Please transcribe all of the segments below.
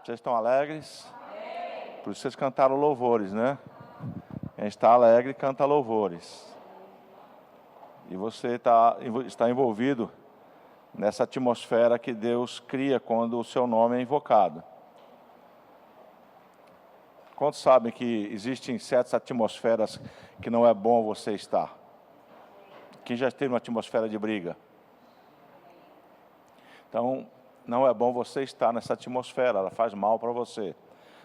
Vocês estão alegres? Por isso vocês cantaram louvores, né? Quem está alegre, canta louvores. E você está envolvido nessa atmosfera que Deus cria quando o seu nome é invocado. Quantos sabem que existem certas atmosferas que não é bom você estar? Quem já esteve numa atmosfera de briga? Então, não é bom você estar nessa atmosfera, ela faz mal para você.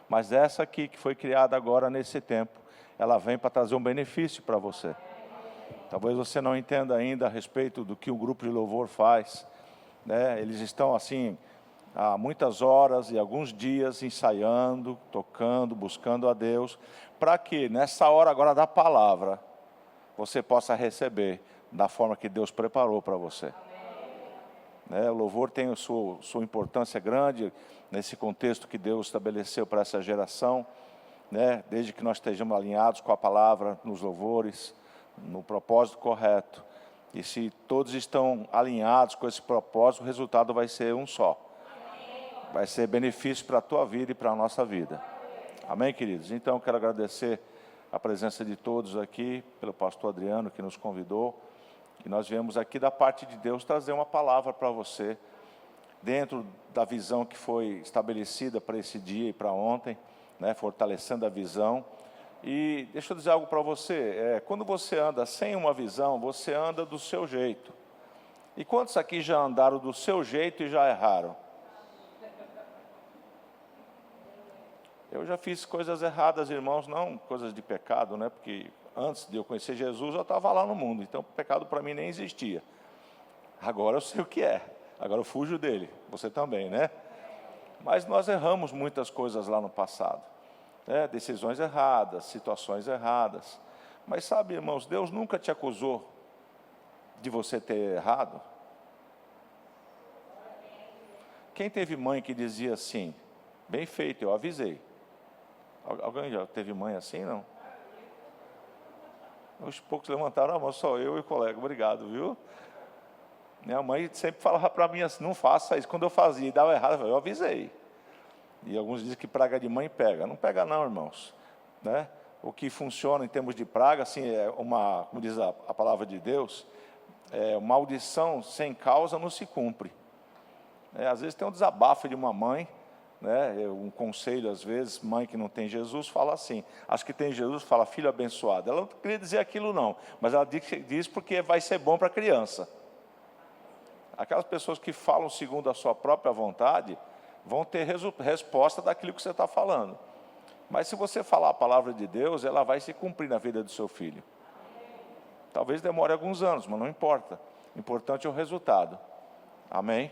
Mas essa aqui, que foi criada agora nesse tempo, ela vem para trazer um benefício para você. Talvez você não entenda ainda a respeito do que o grupo de louvor faz, né? Eles estão assim, há muitas horas e alguns dias ensaiando, tocando, buscando a Deus, para que nessa hora agora da palavra, você possa receber da forma que Deus preparou para você. O louvor tem a sua importância grande nesse contexto que Deus estabeleceu para essa geração, né? Desde que nós estejamos alinhados com a palavra nos louvores, no propósito correto. E se todos estão alinhados com esse propósito, o resultado vai ser um só. Vai ser benefício para a tua vida e para a nossa vida. Amém, queridos? Então, eu quero agradecer a presença de todos aqui, pelo pastor Adriano, que nos convidou. E nós viemos aqui da parte de Deus trazer uma palavra para você, dentro da visão que foi estabelecida para esse dia e para ontem, né, fortalecendo a visão. E deixa eu dizer algo para você, quando você anda sem uma visão, você anda do seu jeito. E quantos aqui já andaram do seu jeito e já erraram? Eu já fiz coisas erradas, irmãos, não coisas de pecado, né? Porque antes de eu conhecer Jesus, eu estava lá no mundo, então o pecado para mim nem existia. Agora eu sei o que é, agora eu fujo dele, você também, né? Mas nós erramos muitas coisas lá no passado, né? Decisões erradas, situações erradas. Mas sabe, irmãos, Deus nunca te acusou de você ter errado. Quem teve mãe que dizia assim, bem feito, eu avisei. Alguém já teve mãe assim, não? Os poucos levantaram a mão, só eu e o colega, obrigado, viu? Minha mãe sempre falava para mim assim, não faça isso. Quando eu fazia e dava errado, eu avisei. E alguns dizem que praga de mãe pega. Não pega não, irmãos. Né? O que funciona em termos de praga, assim, como diz a palavra de Deus, maldição sem causa não se cumpre. Às vezes tem um desabafo de uma mãe, né? Um conselho, às vezes, mãe que não tem Jesus, fala assim, acho que tem Jesus, fala, filho abençoado. Ela não queria dizer aquilo não, mas ela diz porque vai ser bom para a criança. Aquelas pessoas que falam segundo a sua própria vontade, vão ter resposta daquilo que você está falando. Mas se você falar a palavra de Deus, ela vai se cumprir na vida do seu filho. Talvez demore alguns anos, mas não importa. O importante é o resultado. Amém?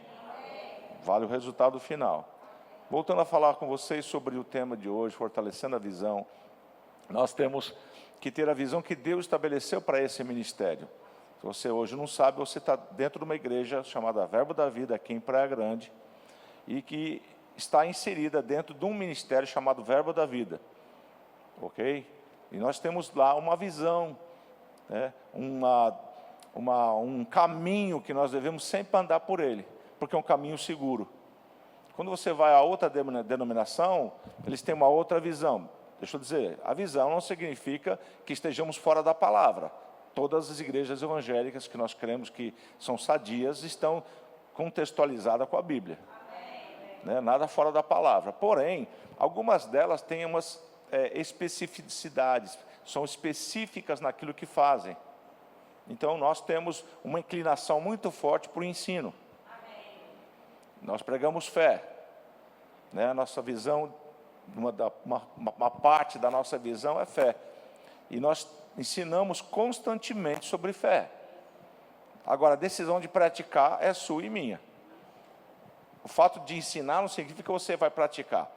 Vale o resultado final. Voltando a falar com vocês sobre o tema de hoje, fortalecendo a visão, nós temos que ter a visão que Deus estabeleceu para esse ministério. Se você hoje não sabe, você está dentro de uma igreja chamada Verbo da Vida, aqui em Praia Grande, e que está inserida dentro de um ministério chamado Verbo da Vida. Ok? E nós temos lá uma visão, né? Um caminho que nós devemos sempre andar por ele, porque é um caminho seguro. Quando você vai a outra denominação, eles têm uma outra visão. Deixa eu dizer, a visão não significa que estejamos fora da palavra. Todas as igrejas evangélicas que nós cremos que são sadias estão contextualizadas com a Bíblia. Né? Nada fora da palavra. Porém, algumas delas têm umas especificidades, são específicas naquilo que fazem. Então, nós temos uma inclinação muito forte para o ensino. Nós pregamos fé, né? A nossa visão, uma parte da nossa visão é fé. E nós ensinamos constantemente sobre fé. Agora, a decisão de praticar é sua e minha. O fato de ensinar não significa que você vai praticar.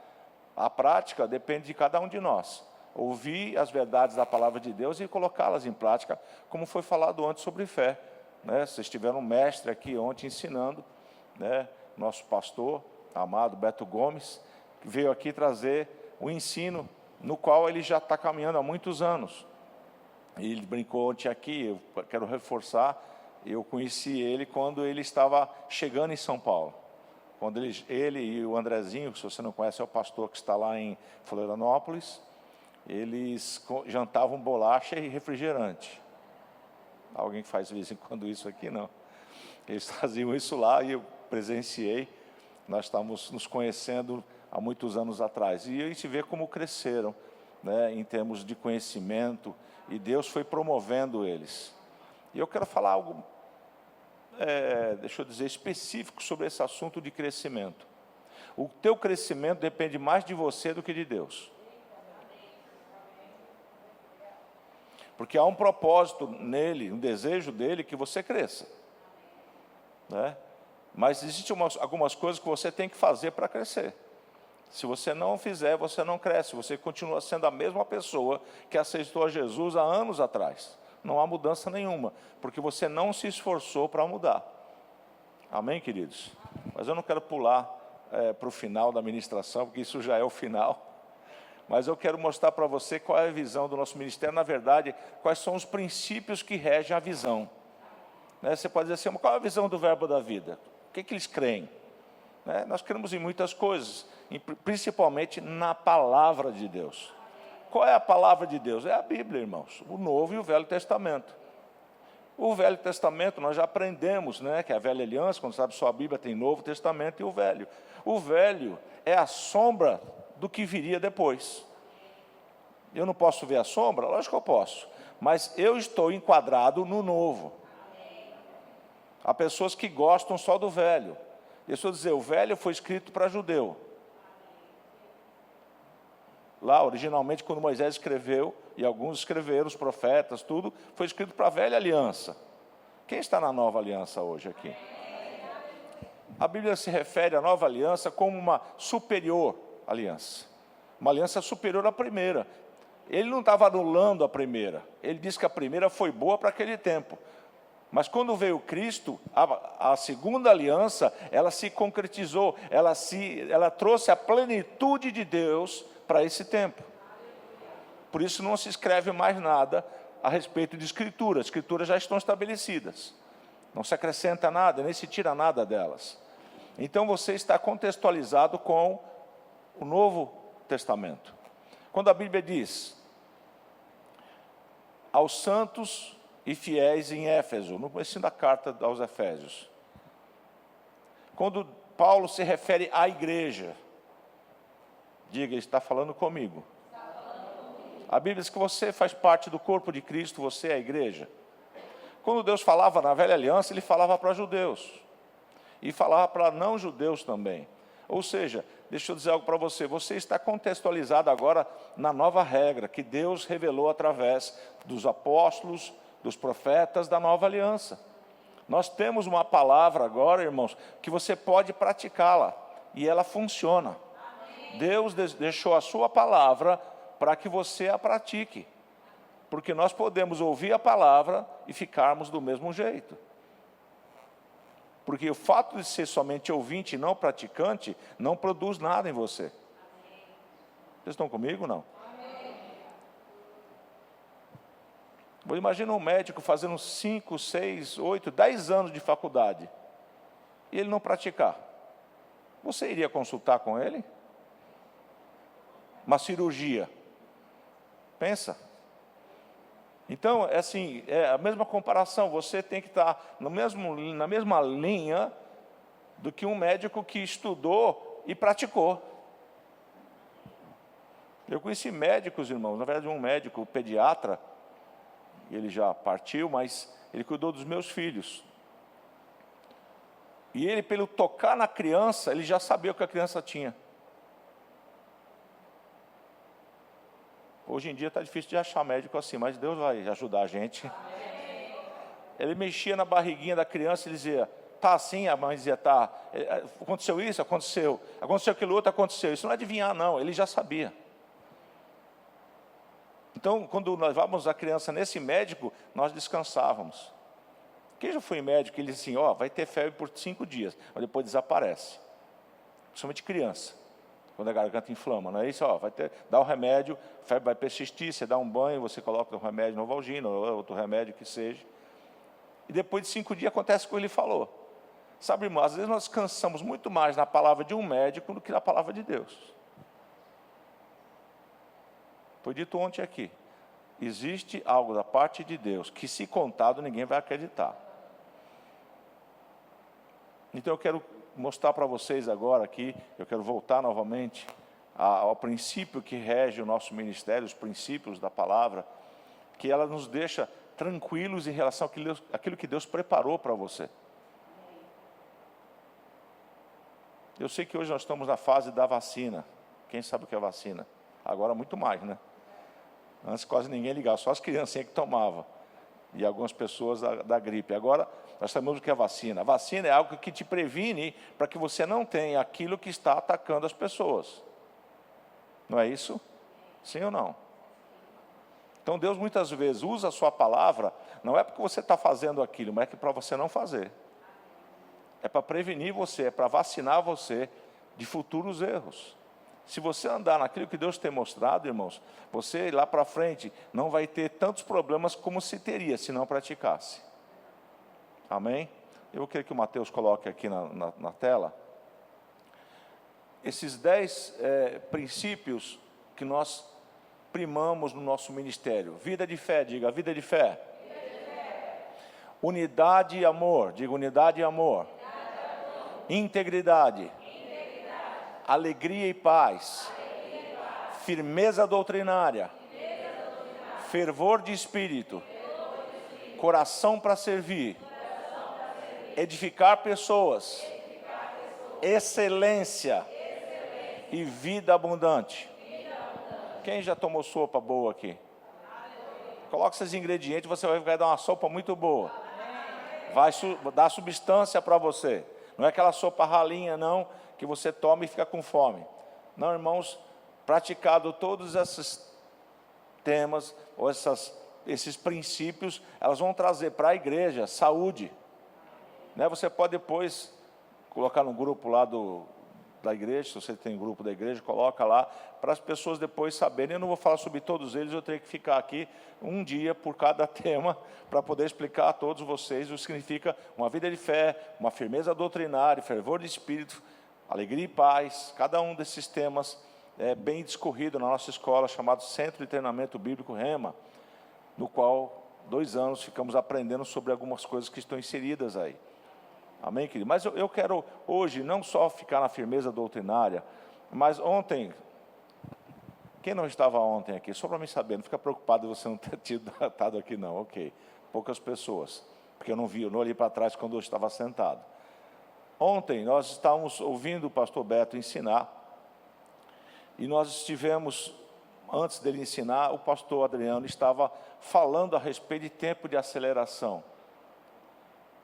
A prática depende de cada um de nós. Ouvir as verdades da palavra de Deus e colocá-las em prática, como foi falado antes sobre fé. Né? Vocês tiveram um mestre aqui ontem ensinando, né? Nosso pastor amado Beto Gomes, que veio aqui trazer o ensino no qual ele já está caminhando há muitos anos. E ele brincou ontem aqui, eu quero reforçar, eu conheci ele quando ele estava chegando em São Paulo. quando ele e o Andrezinho, se você não conhece, é o pastor que está lá em Florianópolis, eles jantavam bolacha e refrigerante. Alguém que faz de vez em quando isso aqui? Não. Eles faziam isso lá e eu presenciei. Nós estávamos nos conhecendo há muitos anos atrás. E a gente vê como cresceram, né, em termos de conhecimento, e Deus foi promovendo eles. E eu quero falar algo, deixa eu dizer, específico sobre esse assunto de crescimento. O teu crescimento depende mais de você do que de Deus. Porque há um propósito nele, um desejo dele que você cresça, né? Mas existem algumas coisas que você tem que fazer para crescer. Se você não fizer, você não cresce. Você continua sendo a mesma pessoa que aceitou a Jesus há anos atrás. Não há mudança nenhuma, porque você não se esforçou para mudar. Amém, queridos? Mas eu não quero pular para o final da ministração, porque isso já é o final. Mas eu quero mostrar para você qual é a visão do nosso ministério, na verdade, quais são os princípios que regem a visão. Né? Você pode dizer assim, qual é a visão do verbo da vida? O que eles creem? Né? Nós cremos em muitas coisas, principalmente na palavra de Deus. Qual é a palavra de Deus? É a Bíblia, irmãos, o Novo e o Velho Testamento. O Velho Testamento, nós já aprendemos, né, que a Velha Aliança, quando sabe sua Bíblia, tem Novo Testamento e o Velho. O Velho é a sombra do que viria depois. Eu não posso ver a sombra? Lógico que eu posso. Mas eu estou enquadrado no Novo. Há pessoas que gostam só do Velho. Deixa eu dizer, o Velho foi escrito para judeu. Lá, originalmente, quando Moisés escreveu, e alguns escreveram, os profetas, tudo, foi escrito para a Velha Aliança. Quem está na Nova Aliança hoje aqui? A Bíblia se refere à Nova Aliança como uma superior aliança. Uma aliança superior à primeira. Ele não estava anulando a primeira. Ele disse que a primeira foi boa para aquele tempo. Mas quando veio Cristo, a segunda aliança, ela se concretizou, ela trouxe a plenitude de Deus para esse tempo. Por isso não se escreve mais nada a respeito de Escritura. As Escrituras já estão estabelecidas. Não se acrescenta nada, nem se tira nada delas. Então você está contextualizado com o Novo Testamento. Quando a Bíblia diz aos santos e fiéis em Éfeso, no começo da carta aos Efésios. Quando Paulo se refere à igreja, diga, ele está falando comigo. A Bíblia diz que você faz parte do corpo de Cristo, você é a igreja. Quando Deus falava na Velha Aliança, Ele falava para judeus. E falava para não-judeus também. Ou seja, deixa eu dizer algo para você, você está contextualizado agora na nova regra que Deus revelou através dos apóstolos, dos profetas da nova aliança. Nós temos uma palavra agora, irmãos, que você pode praticá-la, e ela funciona. Amém. Deus deixou a sua palavra para que você a pratique, porque nós podemos ouvir a palavra e ficarmos do mesmo jeito. Porque o fato de ser somente ouvinte e não praticante, não produz nada em você. Vocês estão comigo ou não? Imagina um médico fazendo 5, 6, 8, 10 anos de faculdade, e ele não praticar. Você iria consultar com ele? Uma cirurgia. Pensa. Então, assim, é a mesma comparação, você tem que estar na mesma linha do que um médico que estudou e praticou. Eu conheci médicos, irmãos, na verdade um médico pediatra, ele já partiu, mas ele cuidou dos meus filhos. E ele, pelo tocar na criança, ele já sabia o que a criança tinha. Hoje em dia está difícil de achar médico assim, mas Deus vai ajudar a gente. Amém. Ele mexia na barriguinha da criança e dizia, tá assim, a mãe dizia, tá. Aconteceu isso, aconteceu aquilo outro, aconteceu. Isso não é adivinhar, não, ele já sabia. Então, quando nós levávamos a criança nesse médico, nós descansávamos. Quem já foi em médico, ele disse assim, vai ter febre por 5 dias, mas depois desaparece. Principalmente criança, quando a garganta inflama, não é isso? Dá o remédio, a febre vai persistir, você dá um banho, você coloca o remédio Novalgina, ou outro remédio que seja. E depois de 5 dias acontece o que ele falou. Sabe, irmão, às vezes nós descansamos muito mais na palavra de um médico do que na palavra de Deus. Foi dito ontem aqui, existe algo da parte de Deus que, se contado, ninguém vai acreditar. Então eu quero mostrar para vocês agora aqui, eu quero voltar novamente ao princípio que rege o nosso ministério, os princípios da palavra, que ela nos deixa tranquilos em relação àquilo que Deus preparou para você. Eu sei que hoje nós estamos na fase da vacina. Quem sabe o que é vacina? Agora muito mais, né? Antes quase ninguém ligava, só as criancinhas que tomavam. E algumas pessoas da gripe. Agora nós sabemos o que é vacina. A vacina é algo que te previne para que você não tenha aquilo que está atacando as pessoas. Não é isso? Sim ou não? Então Deus muitas vezes usa a sua palavra, não é porque você está fazendo aquilo, mas é para você não fazer. É para prevenir você, é para vacinar você de futuros erros. Se você andar naquilo que Deus tem mostrado, irmãos, você lá para frente não vai ter tantos problemas como se teria se não praticasse. Amém? Eu quero que o Mateus coloque aqui na tela. Esses 10 princípios que nós primamos no nosso ministério. Vida de fé, diga, vida de fé. Vida de fé. Unidade e amor, diga unidade e amor. Integridade. Alegria e paz. Firmeza doutrinária. Fervor de espírito. Coração para servir. Edificar pessoas. Excelência. E vida abundante. Quem já tomou sopa boa aqui? Coloque esses ingredientes, você vai dar uma sopa muito boa. Vai dar substância para você. Não é aquela sopa ralinha, não, que você toma e fica com fome. Não, irmãos, praticado todos esses temas, ou esses princípios, elas vão trazer para a igreja saúde. Né? Você pode depois colocar no grupo lá da igreja, se você tem grupo da igreja, coloca lá, para as pessoas depois saberem. Eu não vou falar sobre todos eles, eu tenho que ficar aqui um dia por cada tema, para poder explicar a todos vocês o que significa uma vida de fé, uma firmeza doutrinária, fervor de espírito, alegria e paz. Cada um desses temas é bem discorrido na nossa escola, chamado Centro de Treinamento Bíblico Rema, no qual 2 anos ficamos aprendendo sobre algumas coisas que estão inseridas aí. Amém, querido? Mas eu quero hoje não só ficar na firmeza doutrinária, mas ontem, quem não estava ontem aqui? Só para mim saber, não fica preocupado de você não ter estado aqui não, ok. Poucas pessoas, porque eu não olhei para trás quando eu estava sentado. Ontem nós estávamos ouvindo o pastor Beto ensinar, e nós estivemos, antes dele ensinar, o pastor Adriano estava falando a respeito de tempo de aceleração.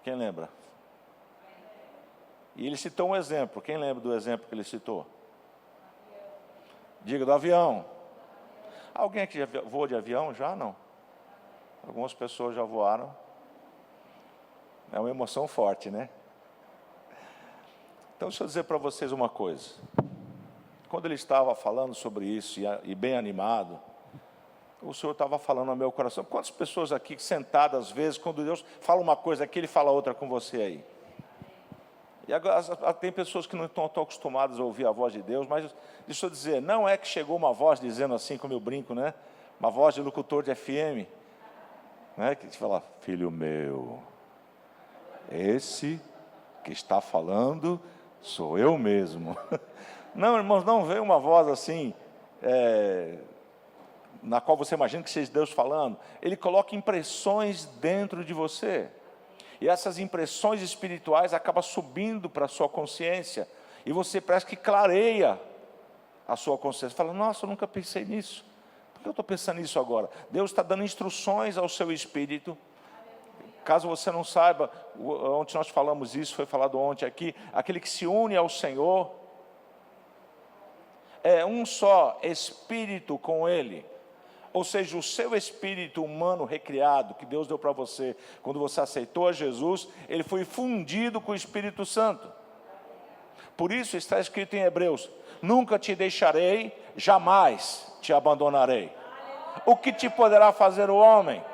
Quem lembra? E ele citou um exemplo. Quem lembra do exemplo que ele citou? Diga, do avião. Alguém aqui já voou de avião? Já não? Algumas pessoas já voaram. É uma emoção forte, né? Então, deixa eu dizer para vocês uma coisa. Quando ele estava falando sobre isso, e bem animado, o Senhor estava falando ao meu coração. Quantas pessoas aqui sentadas, às vezes, quando Deus fala uma coisa aqui, Ele fala outra com você aí? E agora, tem pessoas que não estão acostumadas a ouvir a voz de Deus, mas deixa eu dizer, não é que chegou uma voz dizendo assim, como eu brinco, né? Uma voz de locutor de FM, né? Que te fala, filho meu, esse que está falando sou eu mesmo. Não, irmãos, não veio uma voz assim, na qual você imagina que seja Deus falando. Ele coloca impressões dentro de você. E essas impressões espirituais acabam subindo para a sua consciência. E você parece que clareia a sua consciência. Fala, nossa, eu nunca pensei nisso. Por que eu estou pensando nisso agora? Deus está dando instruções ao seu espírito. Caso você não saiba, ontem nós falamos isso, foi falado ontem aqui. Aquele que se une ao Senhor é um só espírito com Ele. Ou seja, o seu espírito humano recriado, que Deus deu para você, quando você aceitou a Jesus, ele foi fundido com o Espírito Santo. Por isso está escrito em Hebreus, nunca te deixarei, jamais te abandonarei. O que te poderá fazer o homem?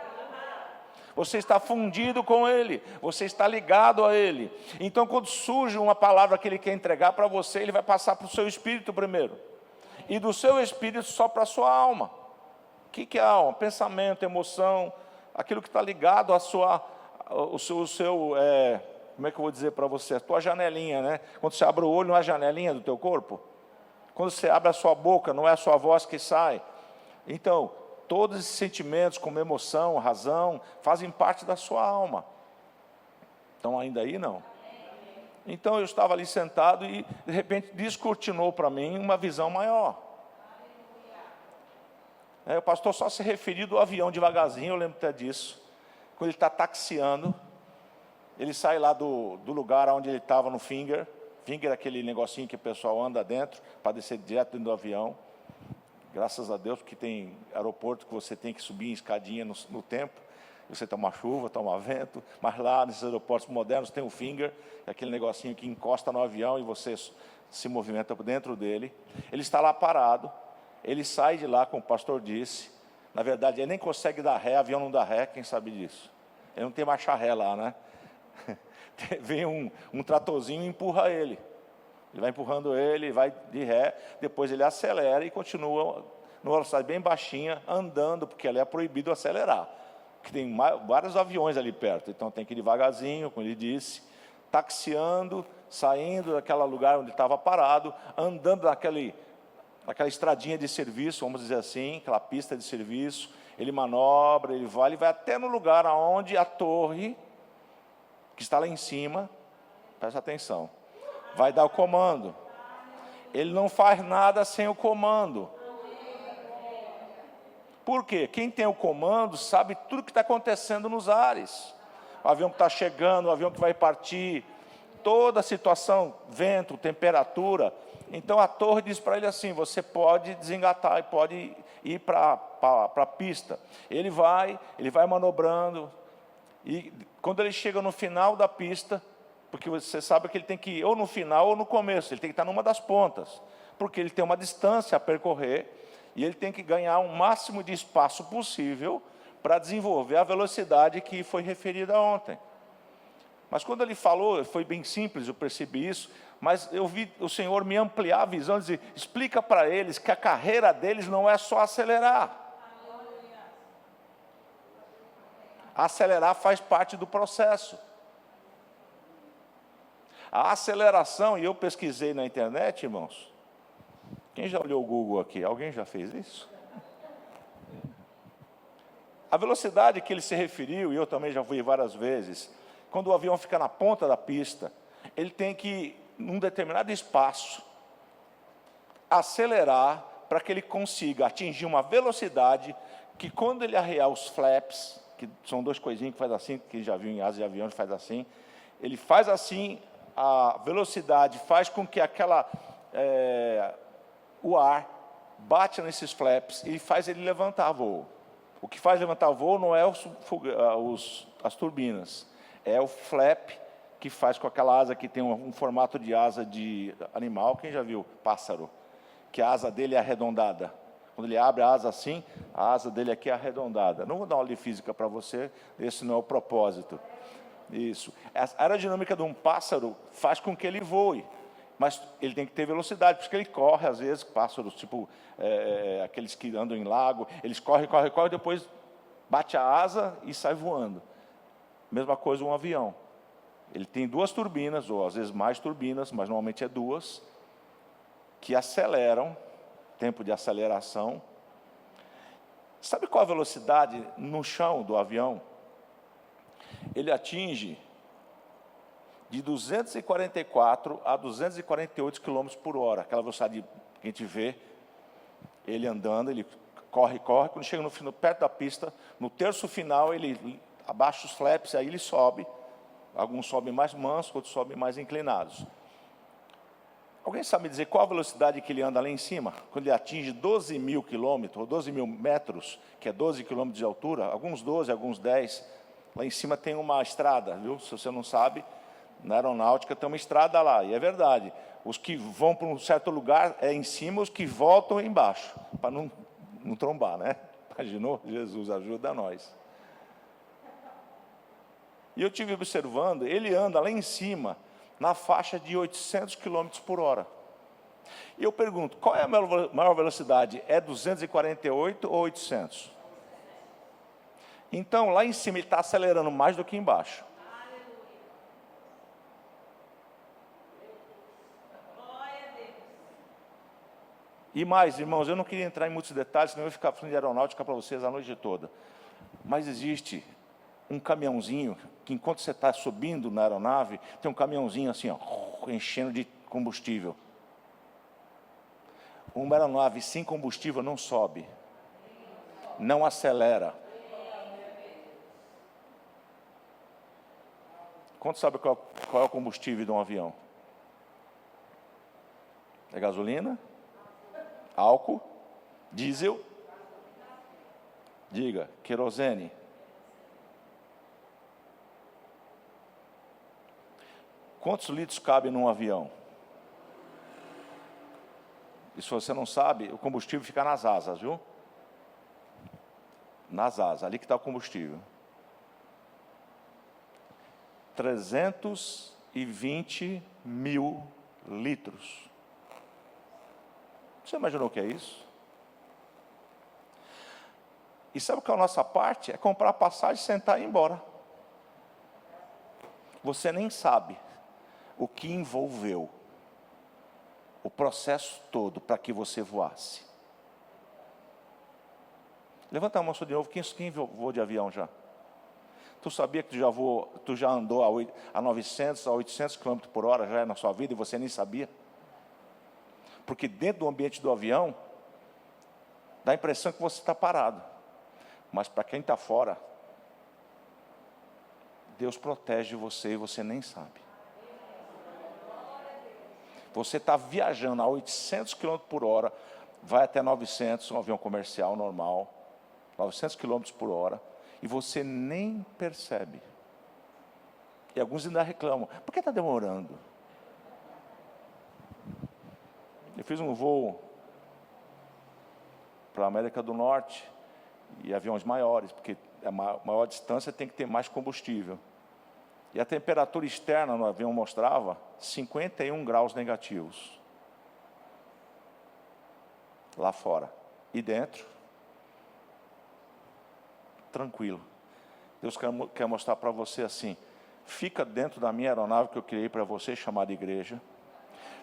Você está fundido com Ele, você está ligado a Ele. Então, quando surge uma palavra que Ele quer entregar para você, Ele vai passar para o seu espírito primeiro. E do seu espírito só para a sua alma. O que é a alma? Pensamento, emoção, aquilo que está ligado à sua, como é que eu vou dizer para você? A tua janelinha, né? Quando você abre o olho, não é a janelinha do teu corpo? Quando você abre a sua boca, não é a sua voz que sai? Então, todos esses sentimentos, como emoção, razão, fazem parte da sua alma. Estão ainda aí, não? Então, eu estava ali sentado e, de repente, descortinou para mim uma visão maior. O pastor só se referiu do avião devagarzinho, eu lembro até disso. Quando ele está taxiando, ele sai lá do lugar onde ele estava no Finger. Finger é aquele negocinho que o pessoal anda dentro, para descer direto dentro do avião. Graças a Deus, porque tem aeroporto que você tem que subir em escadinha no tempo. Você toma chuva, toma vento. Mas lá, nesses aeroportos modernos, tem o Finger, aquele negocinho que encosta no avião e você se movimenta por dentro dele. Ele está lá parado. Ele sai de lá, como o pastor disse. Na verdade, ele nem consegue dar ré, avião não dá ré, quem sabe disso? Ele não tem marcha ré lá, né? Vem um tratorzinho e empurra ele. Ele vai empurrando ele, vai de ré, depois ele acelera e continua numa velocidade bem baixinha, andando, porque ali é proibido acelerar. Porque tem vários aviões ali perto, então tem que ir devagarzinho, como ele disse, taxiando, saindo daquele lugar onde estava parado, andando naquela estradinha de serviço, vamos dizer assim, aquela pista de serviço, ele manobra, ele vai até no lugar onde a torre, que está lá em cima, presta atenção, vai dar o comando. Ele não faz nada sem o comando. Por quê? Quem tem o comando sabe tudo que está acontecendo nos ares. O avião que está chegando, o avião que vai partir, toda a situação, vento, temperatura. Então a torre diz para ele assim, você pode desengatar e pode ir para a pista. Ele vai manobrando, e quando ele chega no final da pista, porque você sabe que ele tem que ir ou no final ou no começo, ele tem que estar numa das pontas, porque ele tem uma distância a percorrer, e ele tem que ganhar o máximo de espaço possível para desenvolver a velocidade que foi referida ontem. Mas quando ele falou, foi bem simples, eu percebi isso, mas eu vi o Senhor me ampliar a visão, dizer, explica para eles que a carreira deles não é só acelerar. Acelerar faz parte do processo. A aceleração, e eu pesquisei na internet, irmãos. Quem já olhou o Google aqui? Alguém já fez isso? A velocidade que ele se referiu, e eu também já fui várias vezes, quando o avião fica na ponta da pista, ele tem que, num determinado espaço, acelerar para que ele consiga atingir uma velocidade que, quando ele arrear os flaps, que são duas coisinhas que faz assim, que já viu em asas de avião, faz assim, ele faz assim, a velocidade faz com que o ar bate nesses flaps e faz ele levantar voo. O que faz levantar voo não é as turbinas, é o flap que faz com aquela asa que tem um formato de asa de animal. Quem já viu pássaro? Que a asa dele é arredondada. Quando ele abre a asa assim, a asa dele aqui é arredondada. Não vou dar uma aula de física para você, esse não é o propósito. Isso. A aerodinâmica de um pássaro faz com que ele voe, mas ele tem que ter velocidade, porque ele corre, às vezes, pássaros, tipo, aqueles que andam em lago, eles correm, depois bate a asa e sai voando. Mesma coisa um avião. Ele tem duas turbinas, ou às vezes mais turbinas, mas normalmente é duas, que aceleram, tempo de aceleração. Sabe qual a velocidade no chão do avião? Ele atinge de 244 a 248 km por hora, aquela velocidade que a gente vê, ele andando, ele corre, quando chega no final, perto da pista, no terço final, ele abaixa os flaps, aí ele sobe, alguns sobem mais mansos, outros sobem mais inclinados. Alguém sabe dizer qual a velocidade que ele anda lá em cima? Quando ele atinge 12 mil quilômetros, ou 12 mil metros, que é 12 quilômetros de altura, alguns 12, alguns 10, lá em cima tem uma estrada, viu? Se você não sabe, na aeronáutica tem uma estrada lá, e é verdade. Os que vão para um certo lugar é em cima, os que voltam é embaixo, para não trombar, né? Imaginou? Jesus ajuda nós. E eu estive observando, ele anda lá em cima, na faixa de 800 km por hora. E eu pergunto, qual é a maior velocidade? É 248 ou 800? Então, lá em cima ele está acelerando mais do que embaixo. E mais, irmãos, eu não queria entrar em muitos detalhes, senão eu ia ficar falando de aeronáutica para vocês a noite toda. Mas existe um caminhãozinho, que enquanto você está subindo na aeronave, tem um caminhãozinho assim, ó, enchendo de combustível. Uma aeronave sem combustível não sobe, não acelera. Quanto sabe qual é o combustível de um avião? É gasolina? Álcool? Diesel? Diga, querosene. Quantos litros cabe num avião? E se você não sabe, o combustível fica nas asas, viu? Nas asas, ali que está o combustível. 320 mil litros. Você imaginou o que é isso? E sabe qual é a nossa parte? É comprar passagem, sentar e ir embora. Você nem sabe o que envolveu o processo todo para que você voasse. Levanta a mão de novo, quem voou de avião já? Tu sabia que tu já andou a 900, a 800 km por hora já na sua vida e você nem sabia? Porque dentro do ambiente do avião, dá a impressão que você está parado. Mas para quem está fora, Deus protege você e você nem sabe. Você está viajando a 800 km por hora, vai até 900, um avião comercial normal, 900 km por hora, e você nem percebe. E alguns ainda reclamam, por que está demorando? Eu fiz um voo para a América do Norte, e aviões maiores, porque a maior distância tem que ter mais combustível. E a temperatura externa no avião mostrava 51 graus negativos. Lá fora. E dentro, tranquilo. Deus quer mostrar para você assim, fica dentro da minha aeronave que eu criei para você, chamada igreja.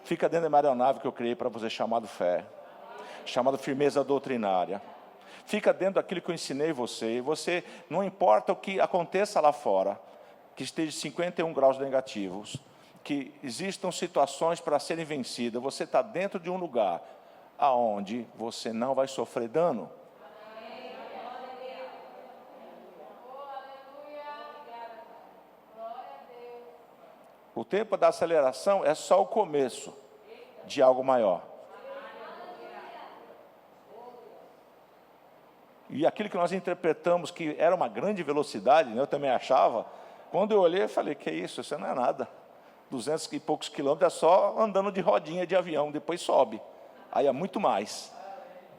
Fica dentro da minha aeronave que eu criei para você, chamado fé. Chamado firmeza doutrinária. Fica dentro daquilo que eu ensinei você. E você, não importa o que aconteça lá fora, que esteja 51 graus negativos, que existam situações para serem vencidas, você está dentro de um lugar aonde você não vai sofrer dano. O tempo da aceleração é só o começo de algo maior. E aquilo que nós interpretamos que era uma grande velocidade, né, eu também achava, quando eu olhei, eu falei, que é isso? Isso não é nada. 200 e poucos quilômetros é só andando de rodinha de avião, depois sobe. Aí é muito mais.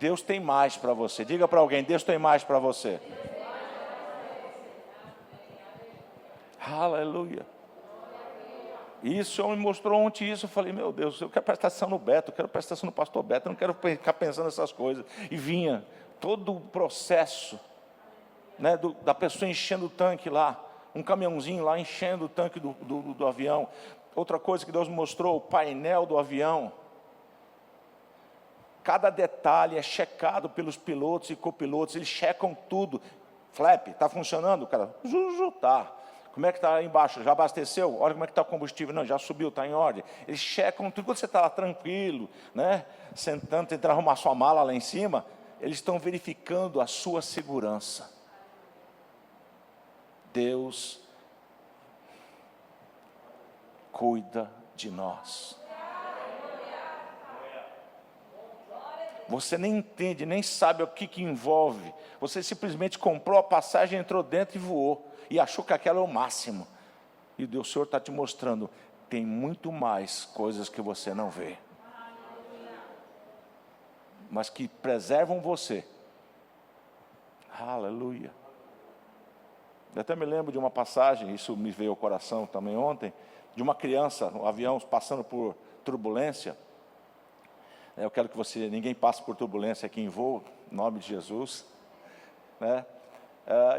Deus tem mais para você. Diga para alguém, Deus tem mais para você. Aleluia. E isso, o Senhor me mostrou ontem isso, eu falei, meu Deus, eu quero prestar atenção no Beto, eu quero prestar atenção no pastor Beto, eu não quero ficar pensando nessas coisas. E vinha todo o processo, né, da pessoa enchendo o tanque lá, um caminhãozinho lá enchendo o tanque do avião. Outra coisa que Deus me mostrou, o painel do avião. Cada detalhe é checado pelos pilotos e copilotos, eles checam tudo. Flap, está funcionando? O cara, tá. Como é que está aí embaixo? Já abasteceu? Olha como é que está o combustível. Não, já subiu, está em ordem. Eles checam tudo. Quando você está lá tranquilo, né, sentando, tentando arrumar sua mala lá em cima, eles estão verificando a sua segurança. Deus cuida de nós. Você nem entende, nem sabe o que envolve. Você simplesmente comprou a passagem, entrou dentro e voou. E achou que aquela é o máximo. E o Senhor está te mostrando, tem muito mais coisas que você não vê. Mas que preservam você. Aleluia. Eu até me lembro de uma passagem, isso me veio ao coração também ontem, de uma criança, um avião passando por turbulência. Eu quero que ninguém passe por turbulência aqui em voo, em nome de Jesus, né?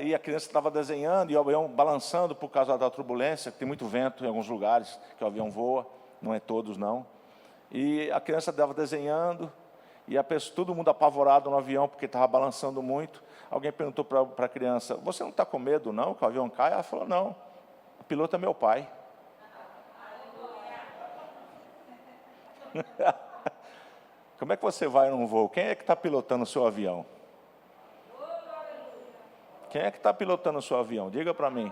E a criança estava desenhando e o avião balançando por causa da turbulência, que tem muito vento em alguns lugares que o avião voa, não é todos não. E a criança estava desenhando e todo mundo apavorado no avião porque estava balançando muito. Alguém perguntou para a criança: você não está com medo não que o avião caia? Ela falou: não, o piloto é meu pai. Como é que você vai num voo? Quem é que está pilotando o seu avião? Quem é que está pilotando o seu avião? Diga para mim.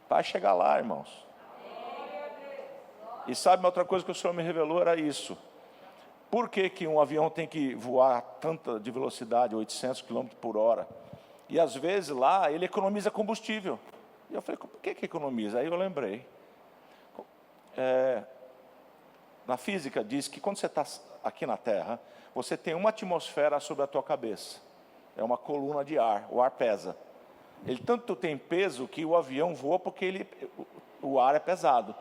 Vai chegar lá, irmãos. E sabe uma outra coisa que o Senhor me revelou? Era isso. Por que um avião tem que voar tanta de velocidade, 800 km por hora? E às vezes lá ele economiza combustível. E eu falei: por que economiza? Aí eu lembrei. Na física diz que quando você está aqui na Terra, você tem uma atmosfera sobre a tua cabeça. É uma coluna de ar, o ar pesa. Ele tanto tem peso que o avião voa porque o ar é pesado.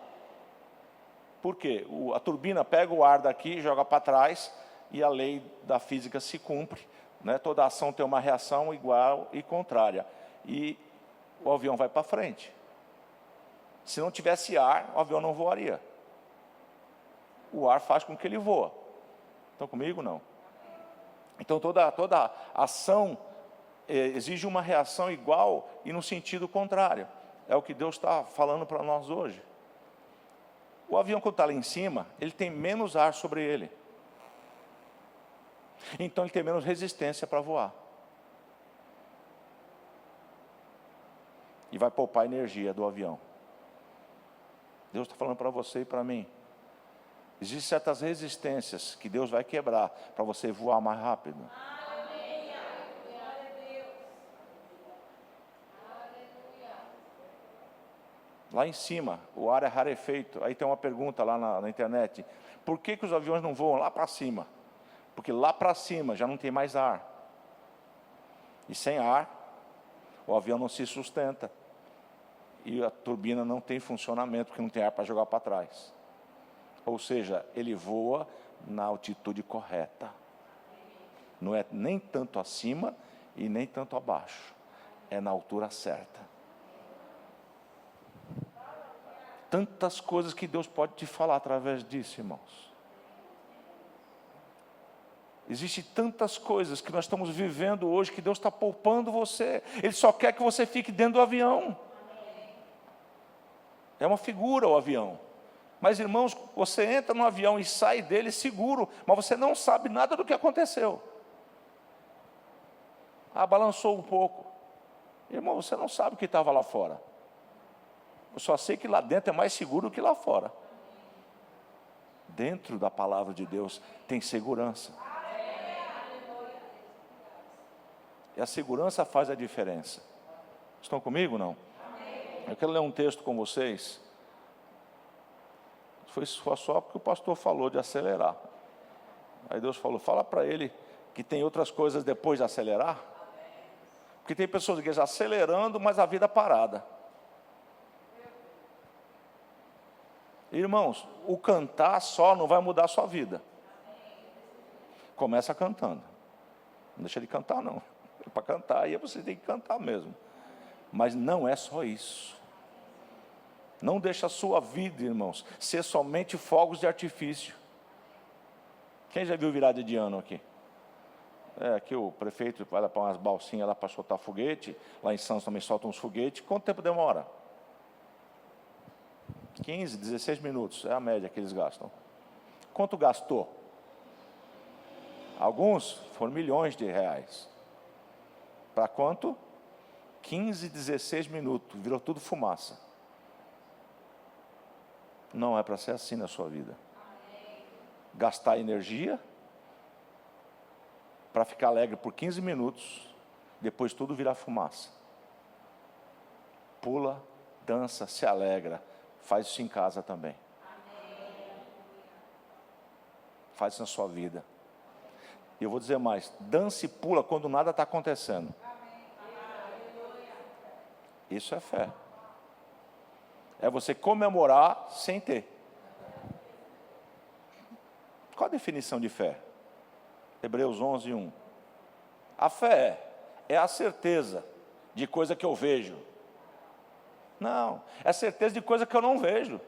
Por quê? A turbina pega o ar daqui, joga para trás e a lei da física se cumpre, né? Toda ação tem uma reação igual e contrária. E o avião vai para frente. Se não tivesse ar, o avião não voaria. O ar faz com que ele voa. Estão comigo? Não. Então toda ação exige uma reação igual e no sentido contrário. É o que Deus está falando para nós hoje. O avião, quando está lá em cima, ele tem menos ar sobre ele. Então ele tem menos resistência para voar. E vai poupar a energia do avião. Deus está falando para você e para mim. Existem certas resistências que Deus vai quebrar para você voar mais rápido. Lá em cima, o ar é rarefeito. Aí tem uma pergunta lá na internet: por que os aviões não voam lá para cima? Porque lá para cima já não tem mais ar. E sem ar, o avião não se sustenta. E a turbina não tem funcionamento, porque não tem ar para jogar para trás. Ou seja, ele voa na altitude correta. Não é nem tanto acima e nem tanto abaixo. É na altura certa. Tantas coisas que Deus pode te falar através disso, irmãos. Existem tantas coisas que nós estamos vivendo hoje que Deus está poupando você. Ele só quer que você fique dentro do avião. É uma figura o avião. Mas, irmãos, você entra no avião e sai dele seguro, mas você não sabe nada do que aconteceu. Balançou um pouco. Irmão, você não sabe o que estava lá fora. Eu só sei que lá dentro é mais seguro do que lá fora. Dentro da palavra de Deus tem segurança. E a segurança faz a diferença. Estão comigo, não? Eu quero ler um texto com vocês. Foi só porque o pastor falou de acelerar. Aí Deus falou: fala para ele que tem outras coisas depois de acelerar. Porque tem pessoas que estão acelerando, mas a vida parada. Irmãos, o cantar só não vai mudar a sua vida. Começa cantando. Não deixa de cantar, não. Para cantar, aí você tem que cantar mesmo. Mas não é só isso. Não deixa a sua vida, irmãos, ser somente fogos de artifício. Quem já viu virada de ano aqui? Aqui o prefeito vai lá para umas balsinhas lá para soltar foguete. Lá em Santos também soltam uns foguetes. Quanto tempo demora? 15, 16 minutos, é a média que eles gastam. Quanto gastou? Alguns foram milhões de reais. Para quanto? 15, 16 minutos, virou tudo fumaça. Não é para ser assim na sua vida. Gastar energia para ficar alegre por 15 minutos, depois tudo virar fumaça. Pula, dança, se alegra. Faz isso em casa também. Faz isso na sua vida. E eu vou dizer mais: dança e pula quando nada está acontecendo. Isso é fé. É você comemorar sem ter. Qual a definição de fé? Hebreus 11, 1. A fé é a certeza de coisa que eu vejo. Não, é a certeza de coisa que eu não vejo.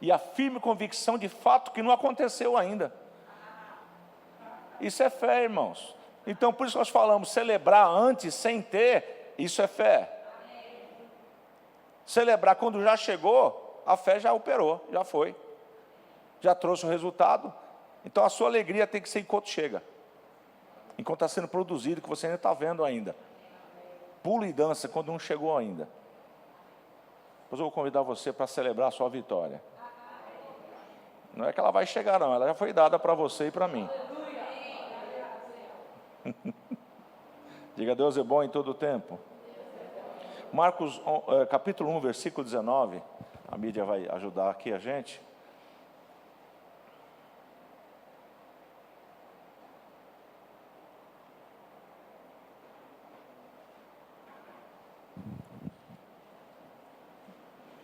E a firme convicção de fato que não aconteceu ainda. Isso é fé, irmãos. Então, por isso nós falamos, celebrar antes, sem ter, isso é fé. Celebrar quando já chegou, a fé já operou, já foi. Já trouxe o resultado. Então, a sua alegria tem que ser enquanto chega. Enquanto está sendo produzido, que você ainda está vendo ainda. Pula e dança quando não chegou ainda. Depois eu vou convidar você para celebrar a sua vitória. Não é que ela vai chegar não, ela já foi dada para você e para mim. Diga, Deus é bom em todo o tempo. Marcos capítulo 1, versículo 19. A mídia vai ajudar aqui a gente.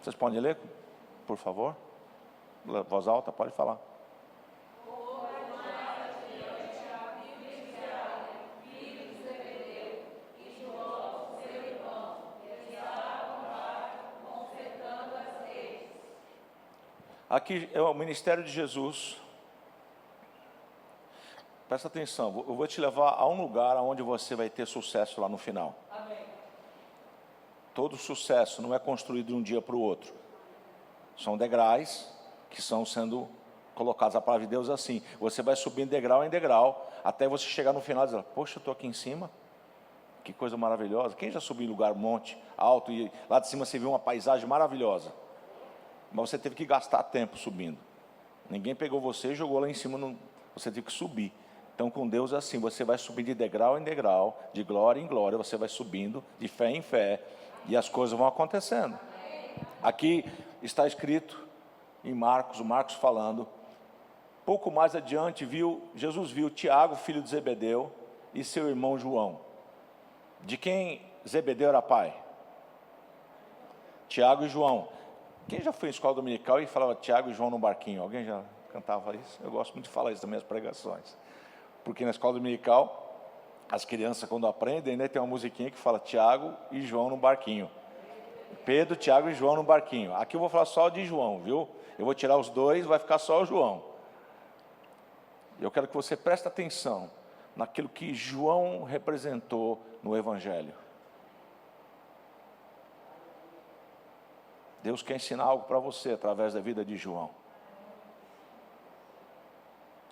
Vocês podem ler, por favor? Voz alta, pode falar. Aqui é o ministério de Jesus. Presta atenção, eu vou te levar a um lugar onde você vai ter sucesso lá no final. Amém. Todo sucesso não é construído de um dia para o outro. São degraus que são sendo colocados. A palavra de Deus é assim. Você vai subindo degrau em degrau, até você chegar no final e dizer, poxa, eu estou aqui em cima. Que coisa maravilhosa. Quem já subiu em lugar, monte alto, e lá de cima você viu uma paisagem maravilhosa. Mas você teve que gastar tempo subindo. Ninguém pegou você e jogou lá em cima, você teve que subir. Então com Deus é assim, você vai subir de degrau em degrau, de glória em glória, você vai subindo de fé em fé, e as coisas vão acontecendo. Aqui está escrito em Marcos, o Marcos falando, pouco mais adiante Jesus viu Tiago, filho de Zebedeu, e seu irmão João. De quem Zebedeu era pai? Tiago e João. Quem já foi em escola dominical e falava Tiago e João no barquinho? Alguém já cantava isso? Eu gosto muito de falar isso nas minhas pregações. Porque na escola dominical, as crianças quando aprendem, né, tem uma musiquinha que fala Tiago e João no barquinho. Pedro, Tiago e João no barquinho. Aqui eu vou falar só de João, viu? Eu vou tirar os dois, vai ficar só o João. Eu quero que você preste atenção naquilo que João representou no Evangelho. Deus quer ensinar algo para você através da vida de João.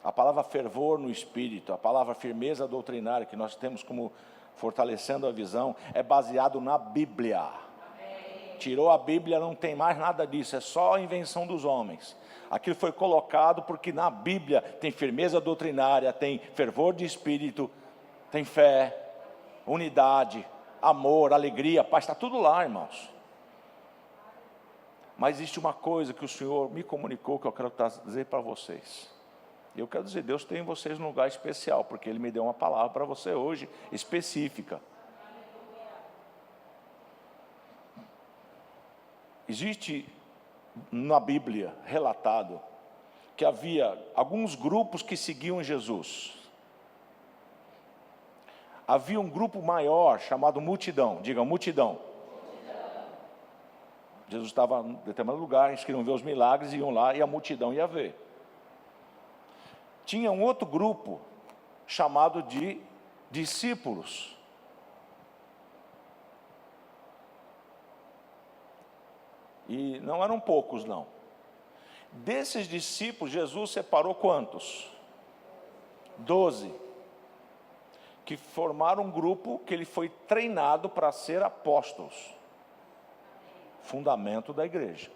A palavra fervor no espírito, a palavra firmeza doutrinária que nós temos como fortalecendo a visão, é baseado na Bíblia. Amém. Tirou a Bíblia, não tem mais nada disso, é só a invenção dos homens. Aquilo foi colocado porque na Bíblia tem firmeza doutrinária, tem fervor de espírito, tem fé, unidade, amor, alegria, paz, está tudo lá, irmãos. Mas existe uma coisa que o Senhor me comunicou que eu quero dizer para vocês. Eu quero dizer, Deus tem vocês num lugar especial, porque Ele me deu uma palavra para você hoje, específica. Existe na Bíblia relatado que havia alguns grupos que seguiam Jesus. Havia um grupo maior chamado multidão, diga multidão. Jesus estava em determinado lugar, eles queriam ver os milagres, iam lá e a multidão ia ver. Tinha um outro grupo chamado de discípulos. E não eram poucos, não. Desses discípulos, Jesus separou quantos? 12. Que formaram um grupo que ele foi treinado para ser apóstolos. Fundamento da igreja.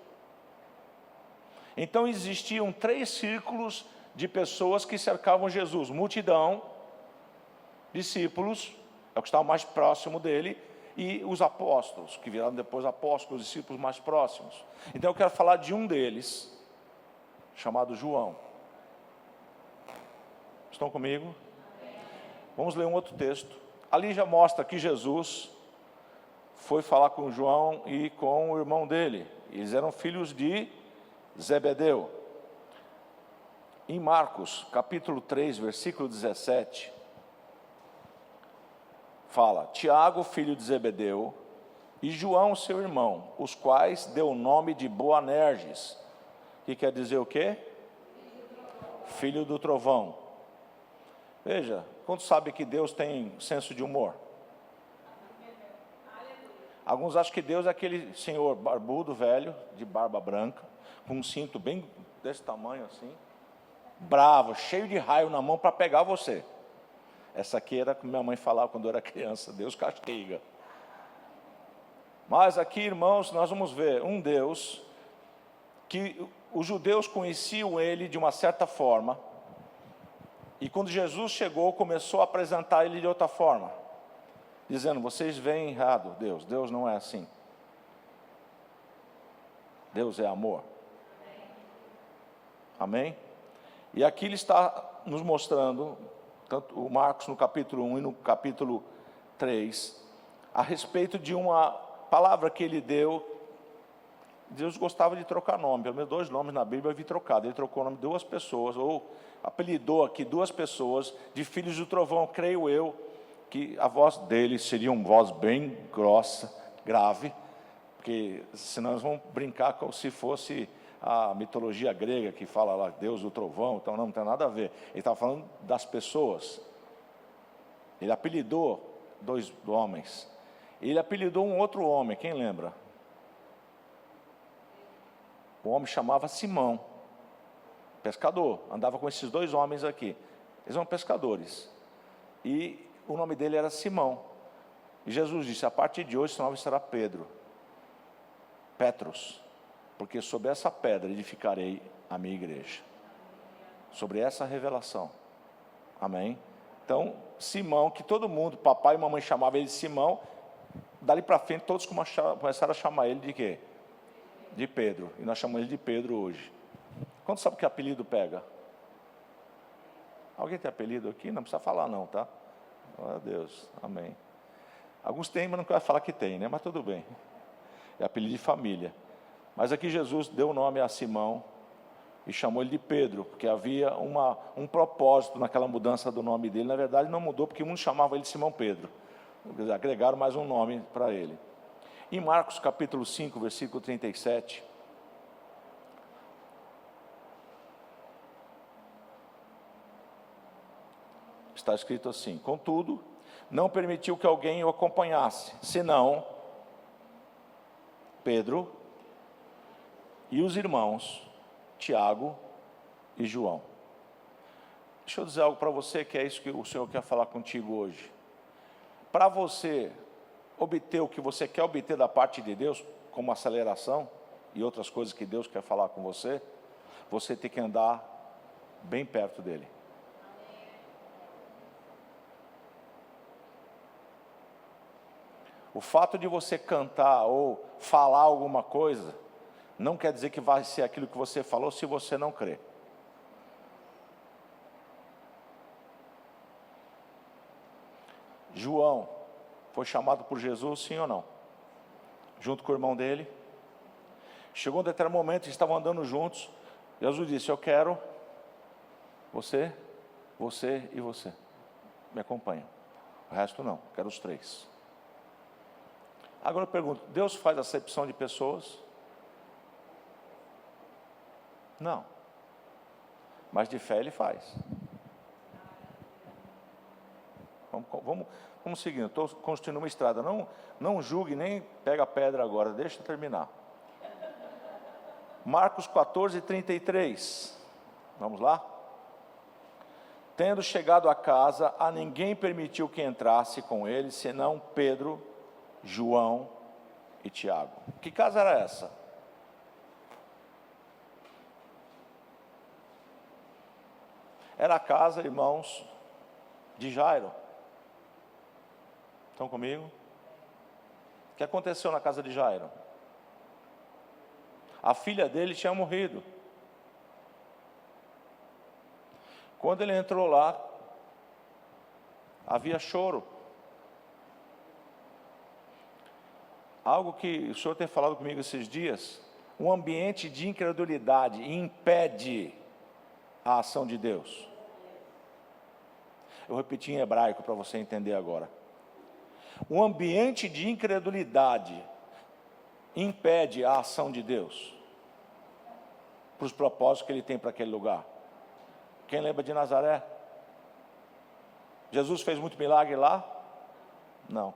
Então existiam 3 círculos de pessoas que cercavam Jesus: multidão, discípulos, é o que estava mais próximo dele, e os apóstolos, que viraram depois apóstolos, discípulos mais próximos. Então eu quero falar de um deles, chamado João. Estão comigo? Vamos ler um outro texto. Ali já mostra que Jesus foi falar com João e com o irmão dele. Eles eram filhos de Zebedeu. Em Marcos, capítulo 3, versículo 17, fala: Tiago, filho de Zebedeu, e João, seu irmão, os quais deu o nome de Boanerges, que quer dizer o quê? Filho do trovão. Veja, quando sabe que Deus tem senso de humor? Alguns acham que Deus é aquele senhor barbudo, velho, de barba branca, com um cinto bem desse tamanho assim, bravo, cheio de raio na mão para pegar você. Essa aqui era como minha mãe falava quando eu era criança: Deus castiga. Mas aqui, irmãos, nós vamos ver um Deus que os judeus conheciam ele de uma certa forma, e quando Jesus chegou, começou a apresentar ele de outra forma, dizendo: vocês veem errado Deus não é assim. Deus é amor. Amém? E aqui ele está nos mostrando, tanto o Marcos no capítulo 1 e no capítulo 3, a respeito de uma palavra que ele deu. Deus gostava de trocar nome, pelo menos 2 nomes na Bíblia eu vi trocado. Ele trocou o nome de 2 pessoas, ou apelidou aqui 2 pessoas de filhos do trovão. Creio eu que a voz deles seria uma voz bem grossa, grave, porque senão nós vamos brincar como se fosse a mitologia grega que fala lá, Deus do trovão. Então não tem nada a ver. Ele estava falando das pessoas. Ele apelidou 2 homens. Ele apelidou um outro homem, quem lembra? O homem chamava Simão, pescador, andava com esses 2 homens aqui. Eles eram pescadores. E o nome dele era Simão. E Jesus disse: a partir de hoje seu nome será Pedro, Petros, porque sobre essa pedra edificarei a minha igreja. Sobre essa revelação. Amém? Então, Simão, que todo mundo, papai e mamãe chamavam ele de Simão, dali para frente todos começaram a chamar ele de quê? De Pedro. E nós chamamos ele de Pedro hoje. Quando sabe que apelido pega? Alguém tem apelido aqui? Não precisa falar não, tá? Glória a Deus, amém. Alguns têm, mas não quero falar que tem, né? Mas tudo bem. É apelido de família. Mas aqui Jesus deu o nome a Simão e chamou ele de Pedro, porque havia um propósito naquela mudança do nome dele. Na verdade não mudou, porque muitos chamavam ele de Simão Pedro. Agregaram mais um nome para ele. Em Marcos capítulo 5, versículo 37, está escrito assim: contudo, não permitiu que alguém o acompanhasse, senão Pedro e os irmãos Tiago e João. Deixa eu dizer algo para você, que é isso que o Senhor quer falar contigo hoje. Para você obter o que você quer obter da parte de Deus, como aceleração e outras coisas que Deus quer falar com você, você tem que andar bem perto dele. O fato de você cantar ou falar alguma coisa não quer dizer que vai ser aquilo que você falou se você não crê. João foi chamado por Jesus, sim ou não? Junto com o irmão dele. Chegou um determinado momento, eles estavam andando juntos. Jesus disse: eu quero você, você e você. Me acompanha. O resto não, quero os 3. Agora eu pergunto: Deus faz acepção de pessoas? Não. Mas de fé Ele faz. Vamos seguindo. Estou construindo uma estrada. Não julgue, nem pega a pedra agora. Deixa eu terminar. Marcos 14, 33. Vamos lá? Tendo chegado a casa, a ninguém permitiu que entrasse com ele, senão Pedro, João e Tiago. Que casa era essa? Era a casa, irmãos, de Jairo. Estão comigo? O que aconteceu na casa de Jairo? A filha dele tinha morrido. Quando ele entrou lá, havia choro. Algo que o Senhor tem falado comigo esses dias, um ambiente de incredulidade impede a ação de Deus. Eu repeti em hebraico para você entender agora. Um ambiente de incredulidade impede a ação de Deus para os propósitos que Ele tem para aquele lugar. Quem lembra de Nazaré? Jesus fez muito milagre lá? Não.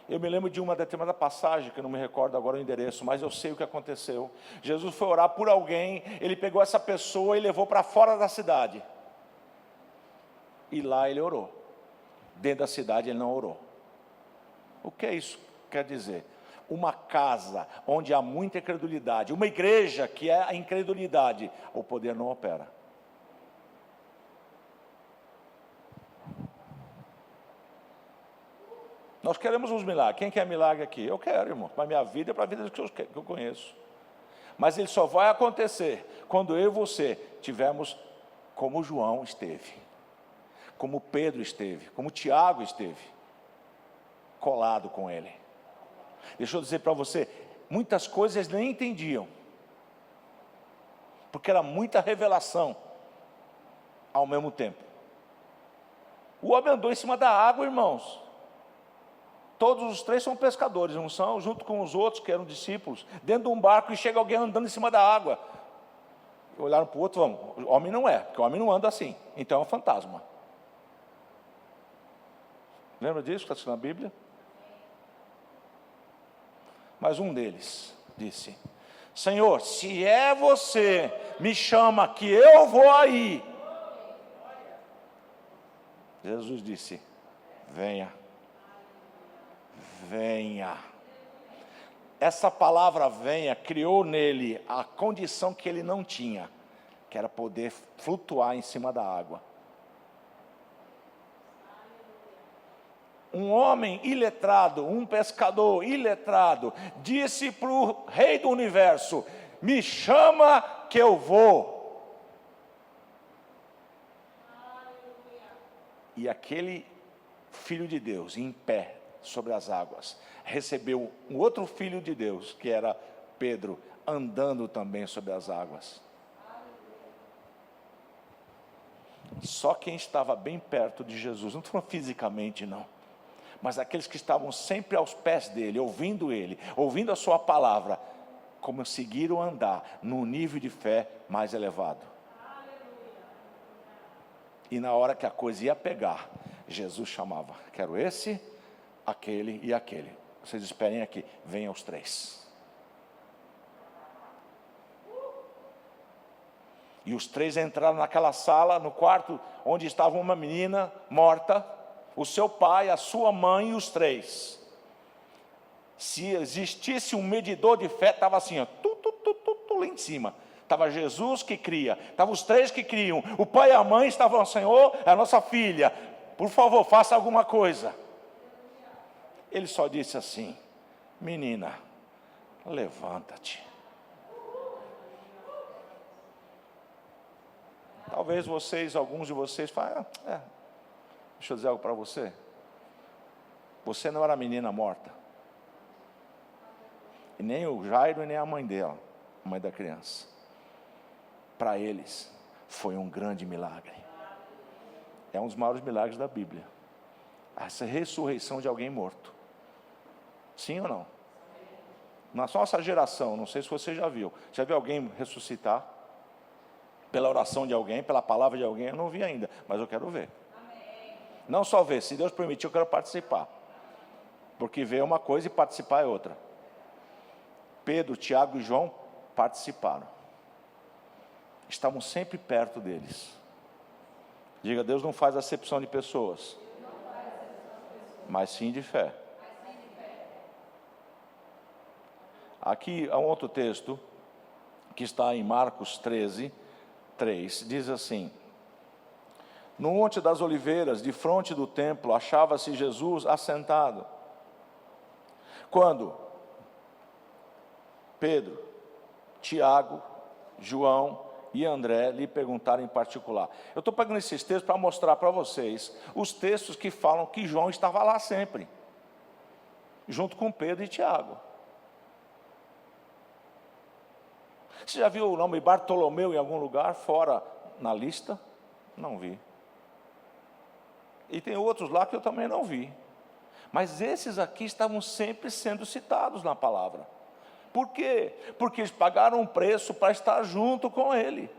Eu me lembro de uma determinada passagem, que eu não me recordo agora o endereço, mas eu sei o que aconteceu. Jesus foi orar por alguém, ele pegou essa pessoa e levou para fora da cidade. E lá ele orou. Dentro da cidade ele não orou. O que é isso quer dizer? Uma casa onde há muita incredulidade, uma igreja que é a incredulidade, o poder não opera. Nós queremos uns milagres. Quem quer milagre aqui? Eu quero, irmão. Para a minha vida e para a vida dos que eu conheço. Mas ele só vai acontecer quando eu e você tivermos como João esteve, como Pedro esteve, como Tiago esteve, colado com ele. Deixa eu dizer para você, muitas coisas eles nem entendiam, porque era muita revelação ao mesmo tempo. O homem andou em cima da água, irmãos. Todos os três são pescadores, não são? Junto com os outros que eram discípulos, dentro de um barco, e chega alguém andando em cima da água. Olharam para o outro, vamos, o homem não é, porque o homem não anda assim, então é um fantasma. Lembra disso que está escrito na Bíblia? Mas um deles disse: Senhor, se é você, me chama que eu vou aí. Jesus disse: venha. Venha. Essa palavra venha criou nele a condição que ele não tinha, que era poder flutuar em cima da água. Um homem iletrado, um pescador iletrado, disse para o rei do universo: me chama que eu vou. E aquele filho de Deus, em pé sobre as águas, recebeu um outro filho de Deus, que era Pedro, andando também sobre as águas. Só quem estava bem perto de Jesus, não estou fisicamente não, mas aqueles que estavam sempre aos pés dele, ouvindo a sua palavra, conseguiram andar num nível de fé mais elevado. E na hora que a coisa ia pegar, Jesus chamava: quero esse, aquele e aquele. Vocês esperem aqui, venham os três. E os três entraram naquela sala, no quarto onde estava uma menina morta, o seu pai, a sua mãe e os três. Se existisse um medidor de fé, estava assim, ó, lá em cima. Estava Jesus que cria, estavam os três que criam, o pai e a mãe estavam: Senhor, é a nossa filha, por favor, faça alguma coisa. Ele só disse assim: menina, levanta-te. Talvez alguns de vocês falem: deixa eu dizer algo para você. Você não era menina morta. E nem o Jairo e nem a mãe dela, a mãe da criança. Para eles, foi um grande milagre. É um dos maiores milagres da Bíblia. Essa ressurreição de alguém morto. Sim ou não? Na nossa geração, não sei se você já viu alguém ressuscitar? Pela oração de alguém, pela palavra de alguém? Eu não vi ainda, mas eu quero ver. Amém. Não só ver, se Deus permitir, eu quero participar. Porque ver é uma coisa e participar é outra. Pedro, Tiago e João participaram. Estavam sempre perto deles. Diga: Deus não faz acepção de pessoas, mas sim de fé. Aqui há um outro texto, que está em Marcos 13, 3, diz assim: no Monte das Oliveiras, de frente do templo, achava-se Jesus assentado. Quando Pedro, Tiago, João e André lhe perguntaram em particular. Eu estou pegando esses textos para mostrar para vocês os textos que falam que João estava lá sempre. junto com Pedro e Tiago. Você já viu o nome Bartolomeu em algum lugar, fora na lista? Não vi. E tem outros lá que eu também não vi. Mas esses aqui estavam sempre sendo citados na palavra. Por quê? Porque eles pagaram um preço para estar junto com ele.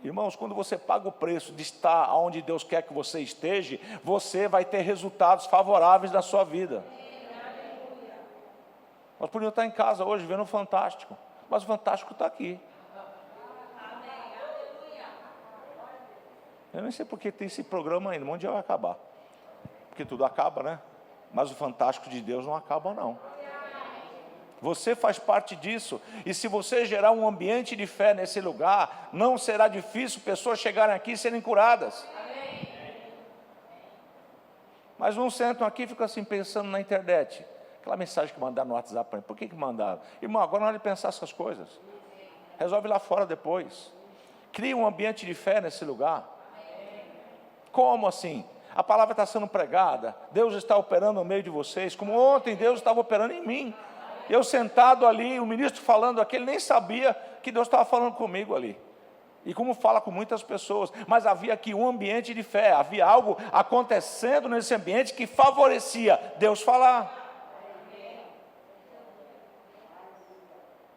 Irmãos, quando você paga o preço de estar onde Deus quer que você esteja, você vai ter resultados favoráveis na sua vida. Nós podíamos estar em casa hoje vendo o Fantástico, mas o Fantástico está aqui. Eu nem sei porque tem esse programa ainda, um dia vai acabar. Porque tudo acaba, né? Mas o Fantástico de Deus não acaba, não. Você faz parte disso, e se você gerar um ambiente de fé nesse lugar, não será difícil pessoas chegarem aqui e serem curadas. Mas uns sentam aqui e ficam assim pensando na internet. Aquela mensagem que mandaram no WhatsApp para mim, por que mandaram? Irmão, agora não é hora de pensar essas coisas. Resolve lá fora depois. Cria um ambiente de fé nesse lugar. Como assim? A palavra está sendo pregada, Deus está operando no meio de vocês, como ontem Deus estava operando em mim. Eu sentado ali, o ministro falando aqui, ele nem sabia que Deus estava falando comigo ali. E como fala com muitas pessoas, mas havia aqui um ambiente de fé, havia algo acontecendo nesse ambiente que favorecia Deus falar.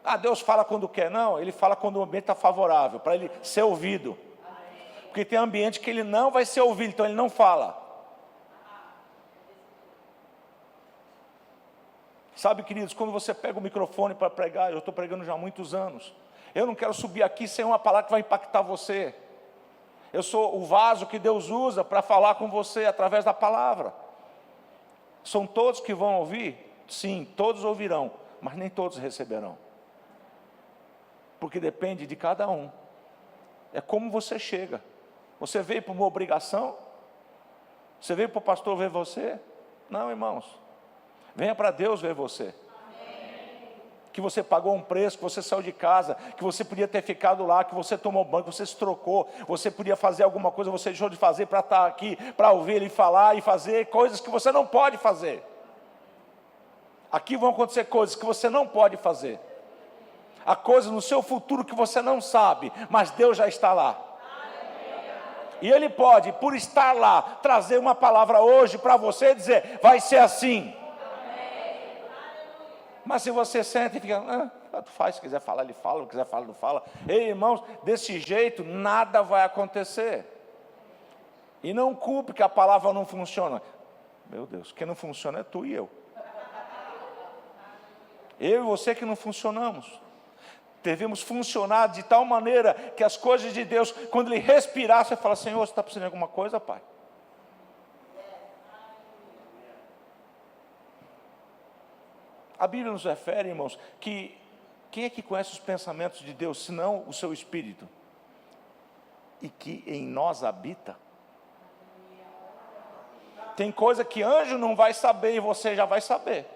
Ah, Deus fala quando quer, não, Ele fala quando o ambiente está favorável, para Ele ser ouvido. Porque tem ambiente que Ele não vai ser ouvido, então Ele não fala. Sabe, queridos, quando você pega o microfone para pregar, eu estou pregando já há muitos anos, eu não quero subir aqui sem uma palavra que vai impactar você. Eu sou o vaso que Deus usa para falar com você através da palavra. São todos que vão ouvir? Sim, todos ouvirão, mas nem todos receberão. Porque depende de cada um. É como você chega. Você veio por uma obrigação? Você veio para o pastor ver você? Não, irmãos. Venha para Deus ver você. Que você pagou um preço, que você saiu de casa, que você podia ter ficado lá, que você tomou banho, que você se trocou, você podia fazer alguma coisa, você deixou de fazer para estar aqui, para ouvir Ele falar e fazer coisas que você não pode fazer. Aqui vão acontecer coisas que você não pode fazer. Há coisas no seu futuro que você não sabe, mas Deus já está lá. E Ele pode, por estar lá, trazer uma palavra hoje para você e dizer, vai ser assim. Mas se você senta e fica, tanto faz, se quiser falar ele fala, se quiser falar ele não fala. Ei, irmãos, desse jeito nada vai acontecer. E não culpe que a palavra não funciona. Meu Deus, quem não funciona é tu e eu. Eu e você que não funcionamos. Devemos funcionar de tal maneira que as coisas de Deus, quando Ele respirar, você fala, Senhor, você está precisando de alguma coisa, Pai? A Bíblia nos refere, irmãos, que quem é que conhece os pensamentos de Deus, senão o seu Espírito? E que em nós habita. Tem coisa que anjo não vai saber e você já vai saber.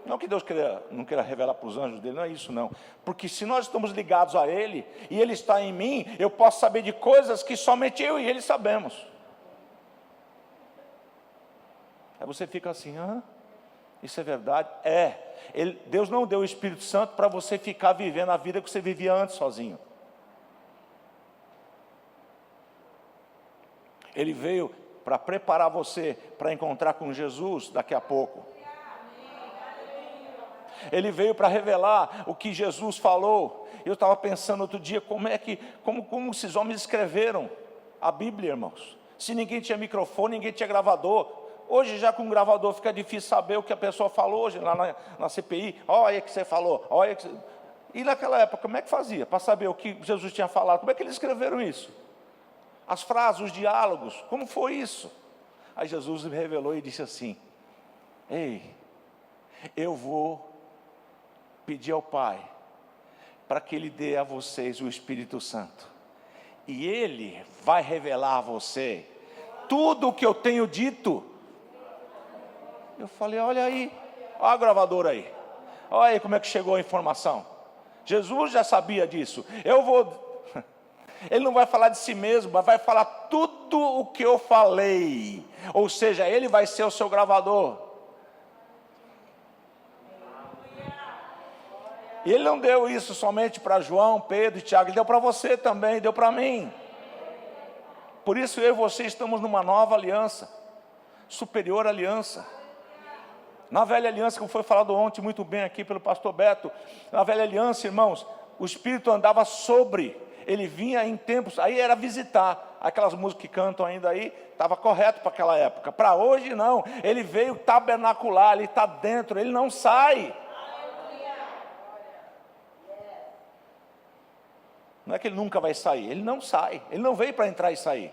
Não que Deus não queira revelar para os anjos dele, não é isso não. Porque se nós estamos ligados a Ele, e Ele está em mim, eu posso saber de coisas que somente eu e Ele sabemos. Aí você fica assim, isso é verdade? Deus não deu o Espírito Santo para você ficar vivendo a vida que você vivia antes sozinho. Ele veio para preparar você para encontrar com Jesus daqui a pouco. Ele veio para revelar o que Jesus falou. Eu estava pensando outro dia, como esses homens escreveram a Bíblia, irmãos. Se ninguém tinha microfone, ninguém tinha gravador. Hoje já com gravador fica difícil saber o que a pessoa falou hoje lá na CPI. Olha que você falou, olha que... E naquela época, como é que fazia? Para saber o que Jesus tinha falado, como é que eles escreveram isso? As frases, os diálogos, como foi isso? Aí Jesus me revelou e disse assim, ei, eu vou pedir ao Pai, para que Ele dê a vocês o Espírito Santo. E Ele vai revelar a você tudo o que eu tenho dito. Eu falei, olha aí, olha a gravadora aí. Olha aí como é que chegou a informação. Jesus já sabia disso. Ele não vai falar de si mesmo, mas vai falar tudo o que eu falei. Ou seja, ele vai ser o seu gravador. E ele não deu isso somente para João, Pedro e Tiago, ele deu para você também, deu para mim. Por isso eu e você estamos numa nova aliança, superior aliança. Na velha aliança, como foi falado ontem muito bem aqui pelo pastor Beto, na velha aliança, irmãos, o Espírito andava sobre, ele vinha em tempos, aí era visitar, aquelas músicas que cantam ainda aí, estava correto para aquela época. Para hoje não, ele veio tabernacular, ele está dentro, ele não sai. Não é que ele nunca vai sair, ele não sai, ele não veio para entrar e sair.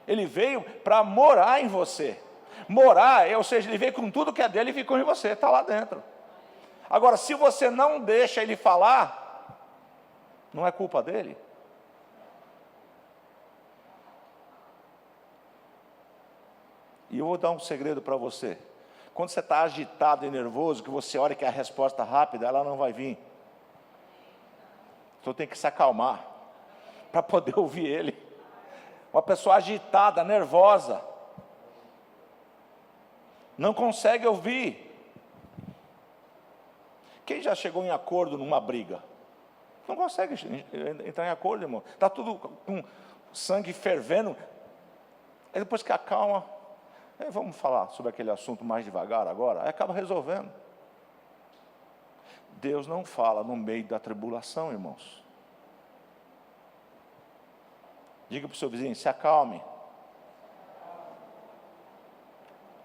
Ele veio para morar em você. Morar, ou seja, ele veio com tudo que é dele e ficou em você, está lá dentro. Agora, se você não deixa ele falar, não é culpa dele. E eu vou dar um segredo para você. Quando você está agitado e nervoso, que você olha que a resposta rápida, ela não vai vir. Então tem que se acalmar para poder ouvir ele. Uma pessoa agitada, nervosa, não consegue ouvir. Quem já chegou em acordo numa briga? Não consegue entrar em acordo, irmão. Está tudo com sangue fervendo. Aí depois que acalma, vamos falar sobre aquele assunto mais devagar agora. Aí acaba resolvendo. Deus não fala no meio da tribulação, irmãos. Diga para o seu vizinho, se acalme.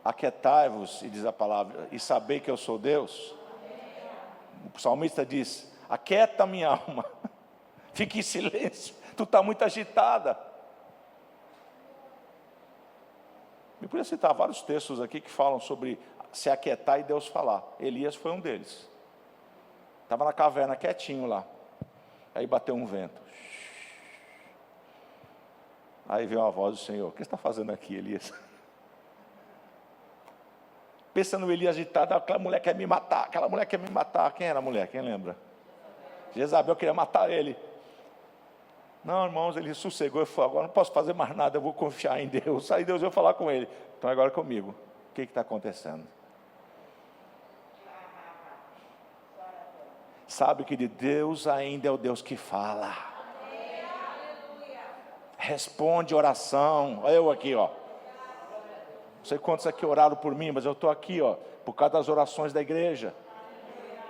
Aquietai-vos, e diz a palavra, e sabei que eu sou Deus. O salmista diz, aquieta minha alma, fique em silêncio, tu está muito agitada. Eu podia citar vários textos aqui que falam sobre se aquietar e Deus falar. Elias foi um deles. Estava na caverna quietinho lá. Aí bateu um vento. Aí veio a voz do Senhor. O que você está fazendo aqui, Elias? Pensa no Elias agitado. Aquela mulher quer me matar. Aquela mulher quer me matar. Quem era a mulher? Quem lembra? Jezabel queria matar ele. Não, irmãos, ele sossegou e falou, agora não posso fazer mais nada, eu vou confiar em Deus. Aí Deus veio falar com ele. Então agora comigo. O que está acontecendo? Sabe que de Deus ainda é o Deus que fala. Responde oração. Olha eu aqui, ó. Não sei quantos aqui oraram por mim, mas eu estou aqui, ó, por causa das orações da igreja,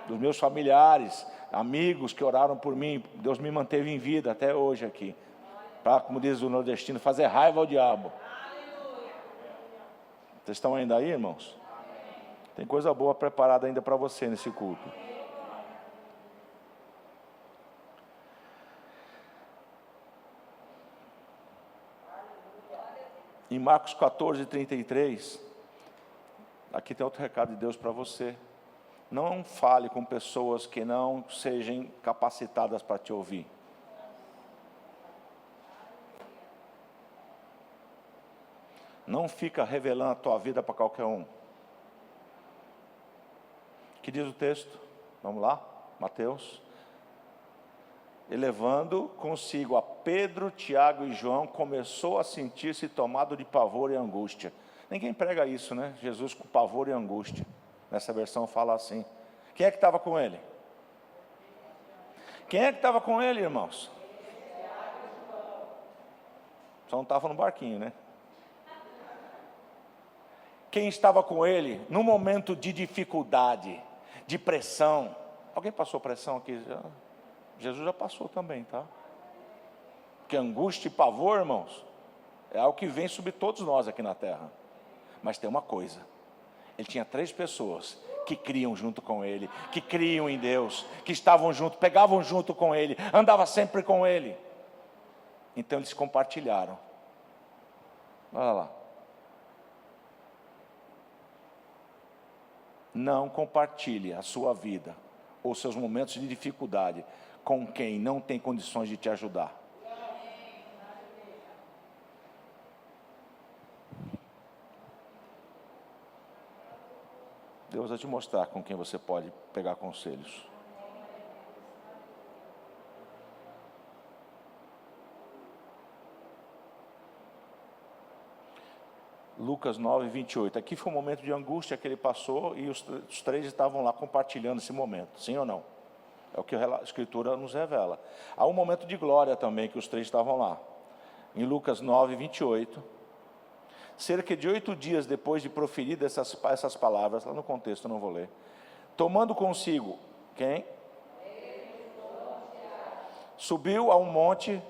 dos meus familiares, amigos que oraram por mim. Deus me manteve em vida até hoje aqui, para, como diz o nordestino, fazer raiva ao diabo. Vocês estão ainda aí, irmãos? Tem coisa boa preparada ainda para você nesse culto. Em Marcos 14, 33, aqui tem outro recado de Deus para você. Não fale com pessoas que não sejam capacitadas para te ouvir. Não fica revelando a tua vida para qualquer um. O que diz o texto? Vamos lá, Mateus. E levando consigo a Pedro, Tiago e João, começou a sentir-se tomado de pavor e angústia. Ninguém prega isso, né? Jesus com pavor e angústia. Nessa versão fala assim. Quem é que estava com ele? Quem é que estava com ele, irmãos? Só não estava no barquinho, né? Quem estava com ele no momento de dificuldade, de pressão? Alguém passou pressão aqui já? Jesus já passou também, tá? Porque angústia e pavor, irmãos, é algo que vem sobre todos nós aqui na terra. Mas tem uma coisa, ele tinha 3 pessoas que criam junto com ele, que criam em Deus, que estavam junto, pegavam junto com ele, andavam sempre com ele. Então eles compartilharam. Olha lá. Não compartilhe a sua vida ou seus momentos de dificuldade com quem não tem condições de te ajudar. Deus vai te mostrar com quem você pode pegar conselhos. Lucas 9, 28. Aqui foi um momento de angústia que ele passou e os três estavam lá compartilhando esse momento. Sim ou não? É o que a Escritura nos revela. Há um momento de glória também que os três estavam lá. Em Lucas 9, 28. Cerca de 8 dias depois de proferir essas palavras, lá no contexto eu não vou ler. Tomando consigo, quem? Subiu a um monte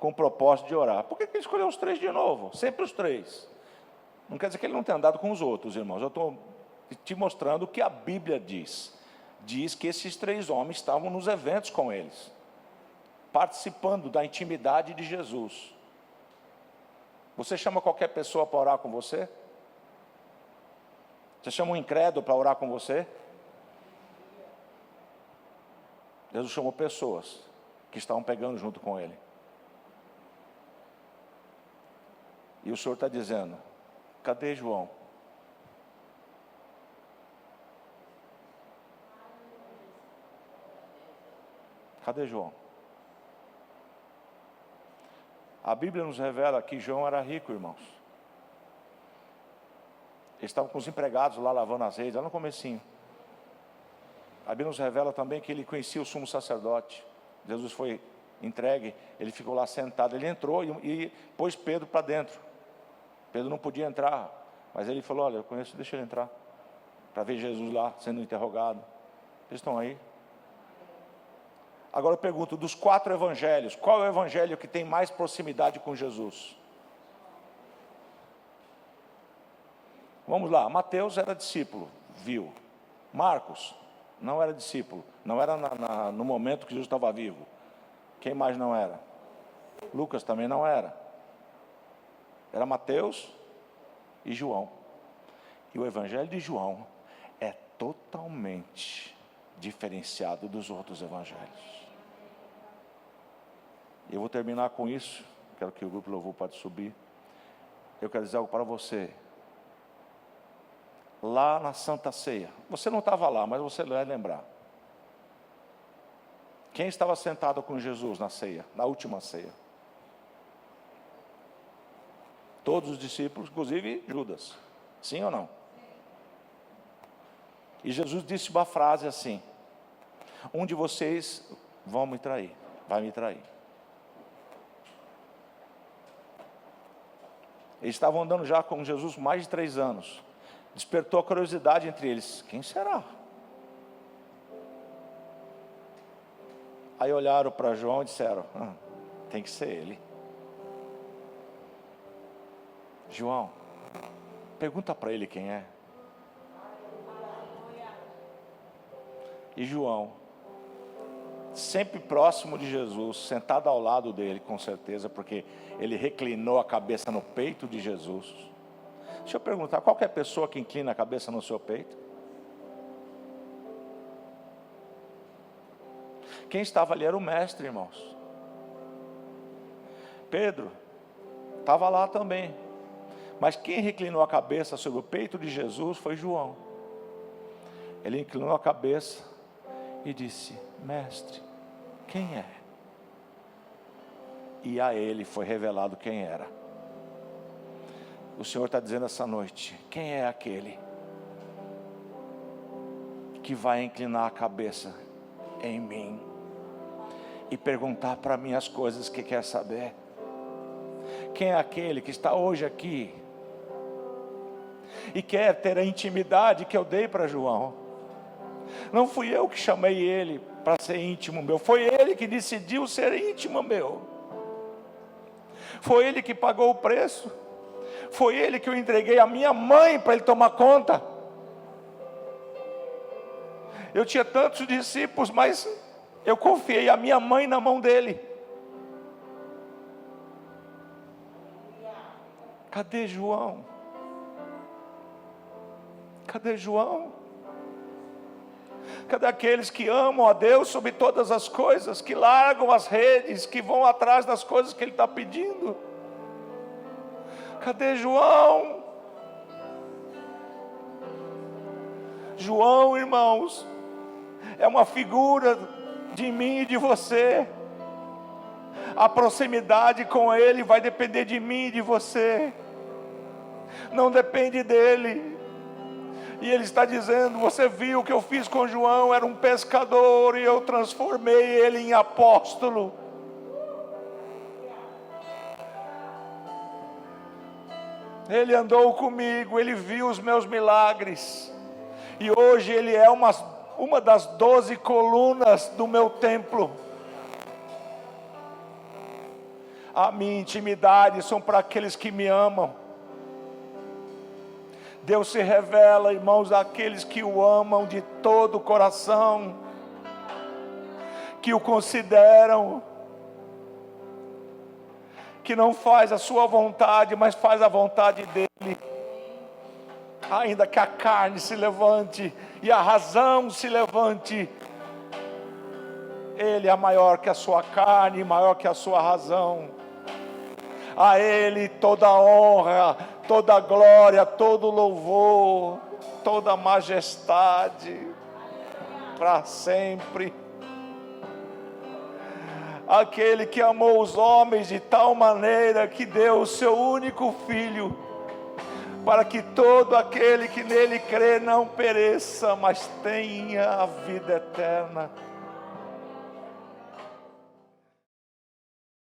com o propósito de orar. Por que ele escolheu os três de novo? Sempre os três. Não quer dizer que ele não tenha andado com os outros, irmãos. Eu estou te mostrando o que a Bíblia diz. Diz que esses três homens estavam nos eventos com eles, participando da intimidade de Jesus. Você chama qualquer pessoa para orar com você? Você chama um incrédulo para orar com você? Jesus chamou pessoas que estavam pegando junto com ele. E o Senhor está dizendo: cadê João? Cadê João? A Bíblia nos revela que João era rico, irmãos. Eles estavam com os empregados lá lavando as redes, lá no comecinho. A Bíblia nos revela também que ele conhecia o sumo sacerdote. Jesus foi entregue, ele ficou lá sentado. Ele entrou e pôs Pedro para dentro. Pedro não podia entrar, mas ele falou: olha, eu conheço, deixa ele entrar, para ver Jesus lá sendo interrogado. Eles estão aí. Agora eu pergunto, dos 4 evangelhos, qual é o evangelho que tem mais proximidade com Jesus? Vamos lá, Mateus era discípulo, viu. Marcos não era discípulo, não era no momento que Jesus estava vivo. Quem mais não era? Lucas também não era. Era Mateus e João. E o evangelho de João é totalmente diferenciado dos outros evangelhos. Eu vou terminar com isso. Quero que o grupo louvor pode subir. Eu quero dizer algo para você. Lá na Santa Ceia, você não estava lá, mas você vai lembrar. Quem estava sentado com Jesus na ceia, na última ceia? Todos os discípulos, inclusive Judas. Sim ou não? E Jesus disse uma frase assim: um de vocês vai me trair. Eles estavam andando já com Jesus mais de 3 anos. Despertou a curiosidade entre eles: quem será? Aí olharam para João e disseram: tem que ser ele. João, pergunta para ele quem é. E João, sempre próximo de Jesus, sentado ao lado dele, com certeza, porque ele reclinou a cabeça no peito de Jesus. Deixa eu perguntar, qualquer pessoa que inclina a cabeça no seu peito? Quem estava ali era o mestre, irmãos. Pedro estava lá também. Mas quem reclinou a cabeça sobre o peito de Jesus foi João. Ele inclinou a cabeça e disse: mestre, quem é? E a ele foi revelado quem era. O Senhor está dizendo essa noite: quem é aquele que vai inclinar a cabeça em mim e perguntar para mim as coisas que quer saber? Quem é aquele que está hoje aqui e quer ter a intimidade que eu dei para João? Não fui eu que chamei ele para ser íntimo meu, foi ele que decidiu ser íntimo meu. Foi ele que pagou o preço. Foi ele que eu entreguei a minha mãe para ele tomar conta. Eu tinha tantos discípulos, mas eu confiei a minha mãe na mão dele. Cadê João? Cadê João? Cadê aqueles que amam a Deus sobre todas as coisas, que largam as redes, que vão atrás das coisas que Ele está pedindo? Cadê João? João, irmãos, é uma figura de mim e de você. A proximidade com Ele vai depender de mim e de você. não depende dele. E ele está dizendo: você viu o que eu fiz com João? Era um pescador e eu transformei ele em apóstolo. Ele andou comigo, ele viu os meus milagres. E hoje ele é uma das 12 colunas do meu templo. A minha intimidade são para aqueles que me amam. Deus se revela, irmãos, àqueles que o amam de todo o coração, que o consideram, que não faz a sua vontade, mas faz a vontade dele. Ainda que a carne se levante e a razão se levante, ele é maior que a sua carne, maior que a sua razão. A ele toda a honra, toda a glória, todo o louvor, toda a majestade, para sempre. Aquele que amou os homens de tal maneira que deu o seu único Filho, para que todo aquele que nele crê não pereça, mas tenha a vida eterna.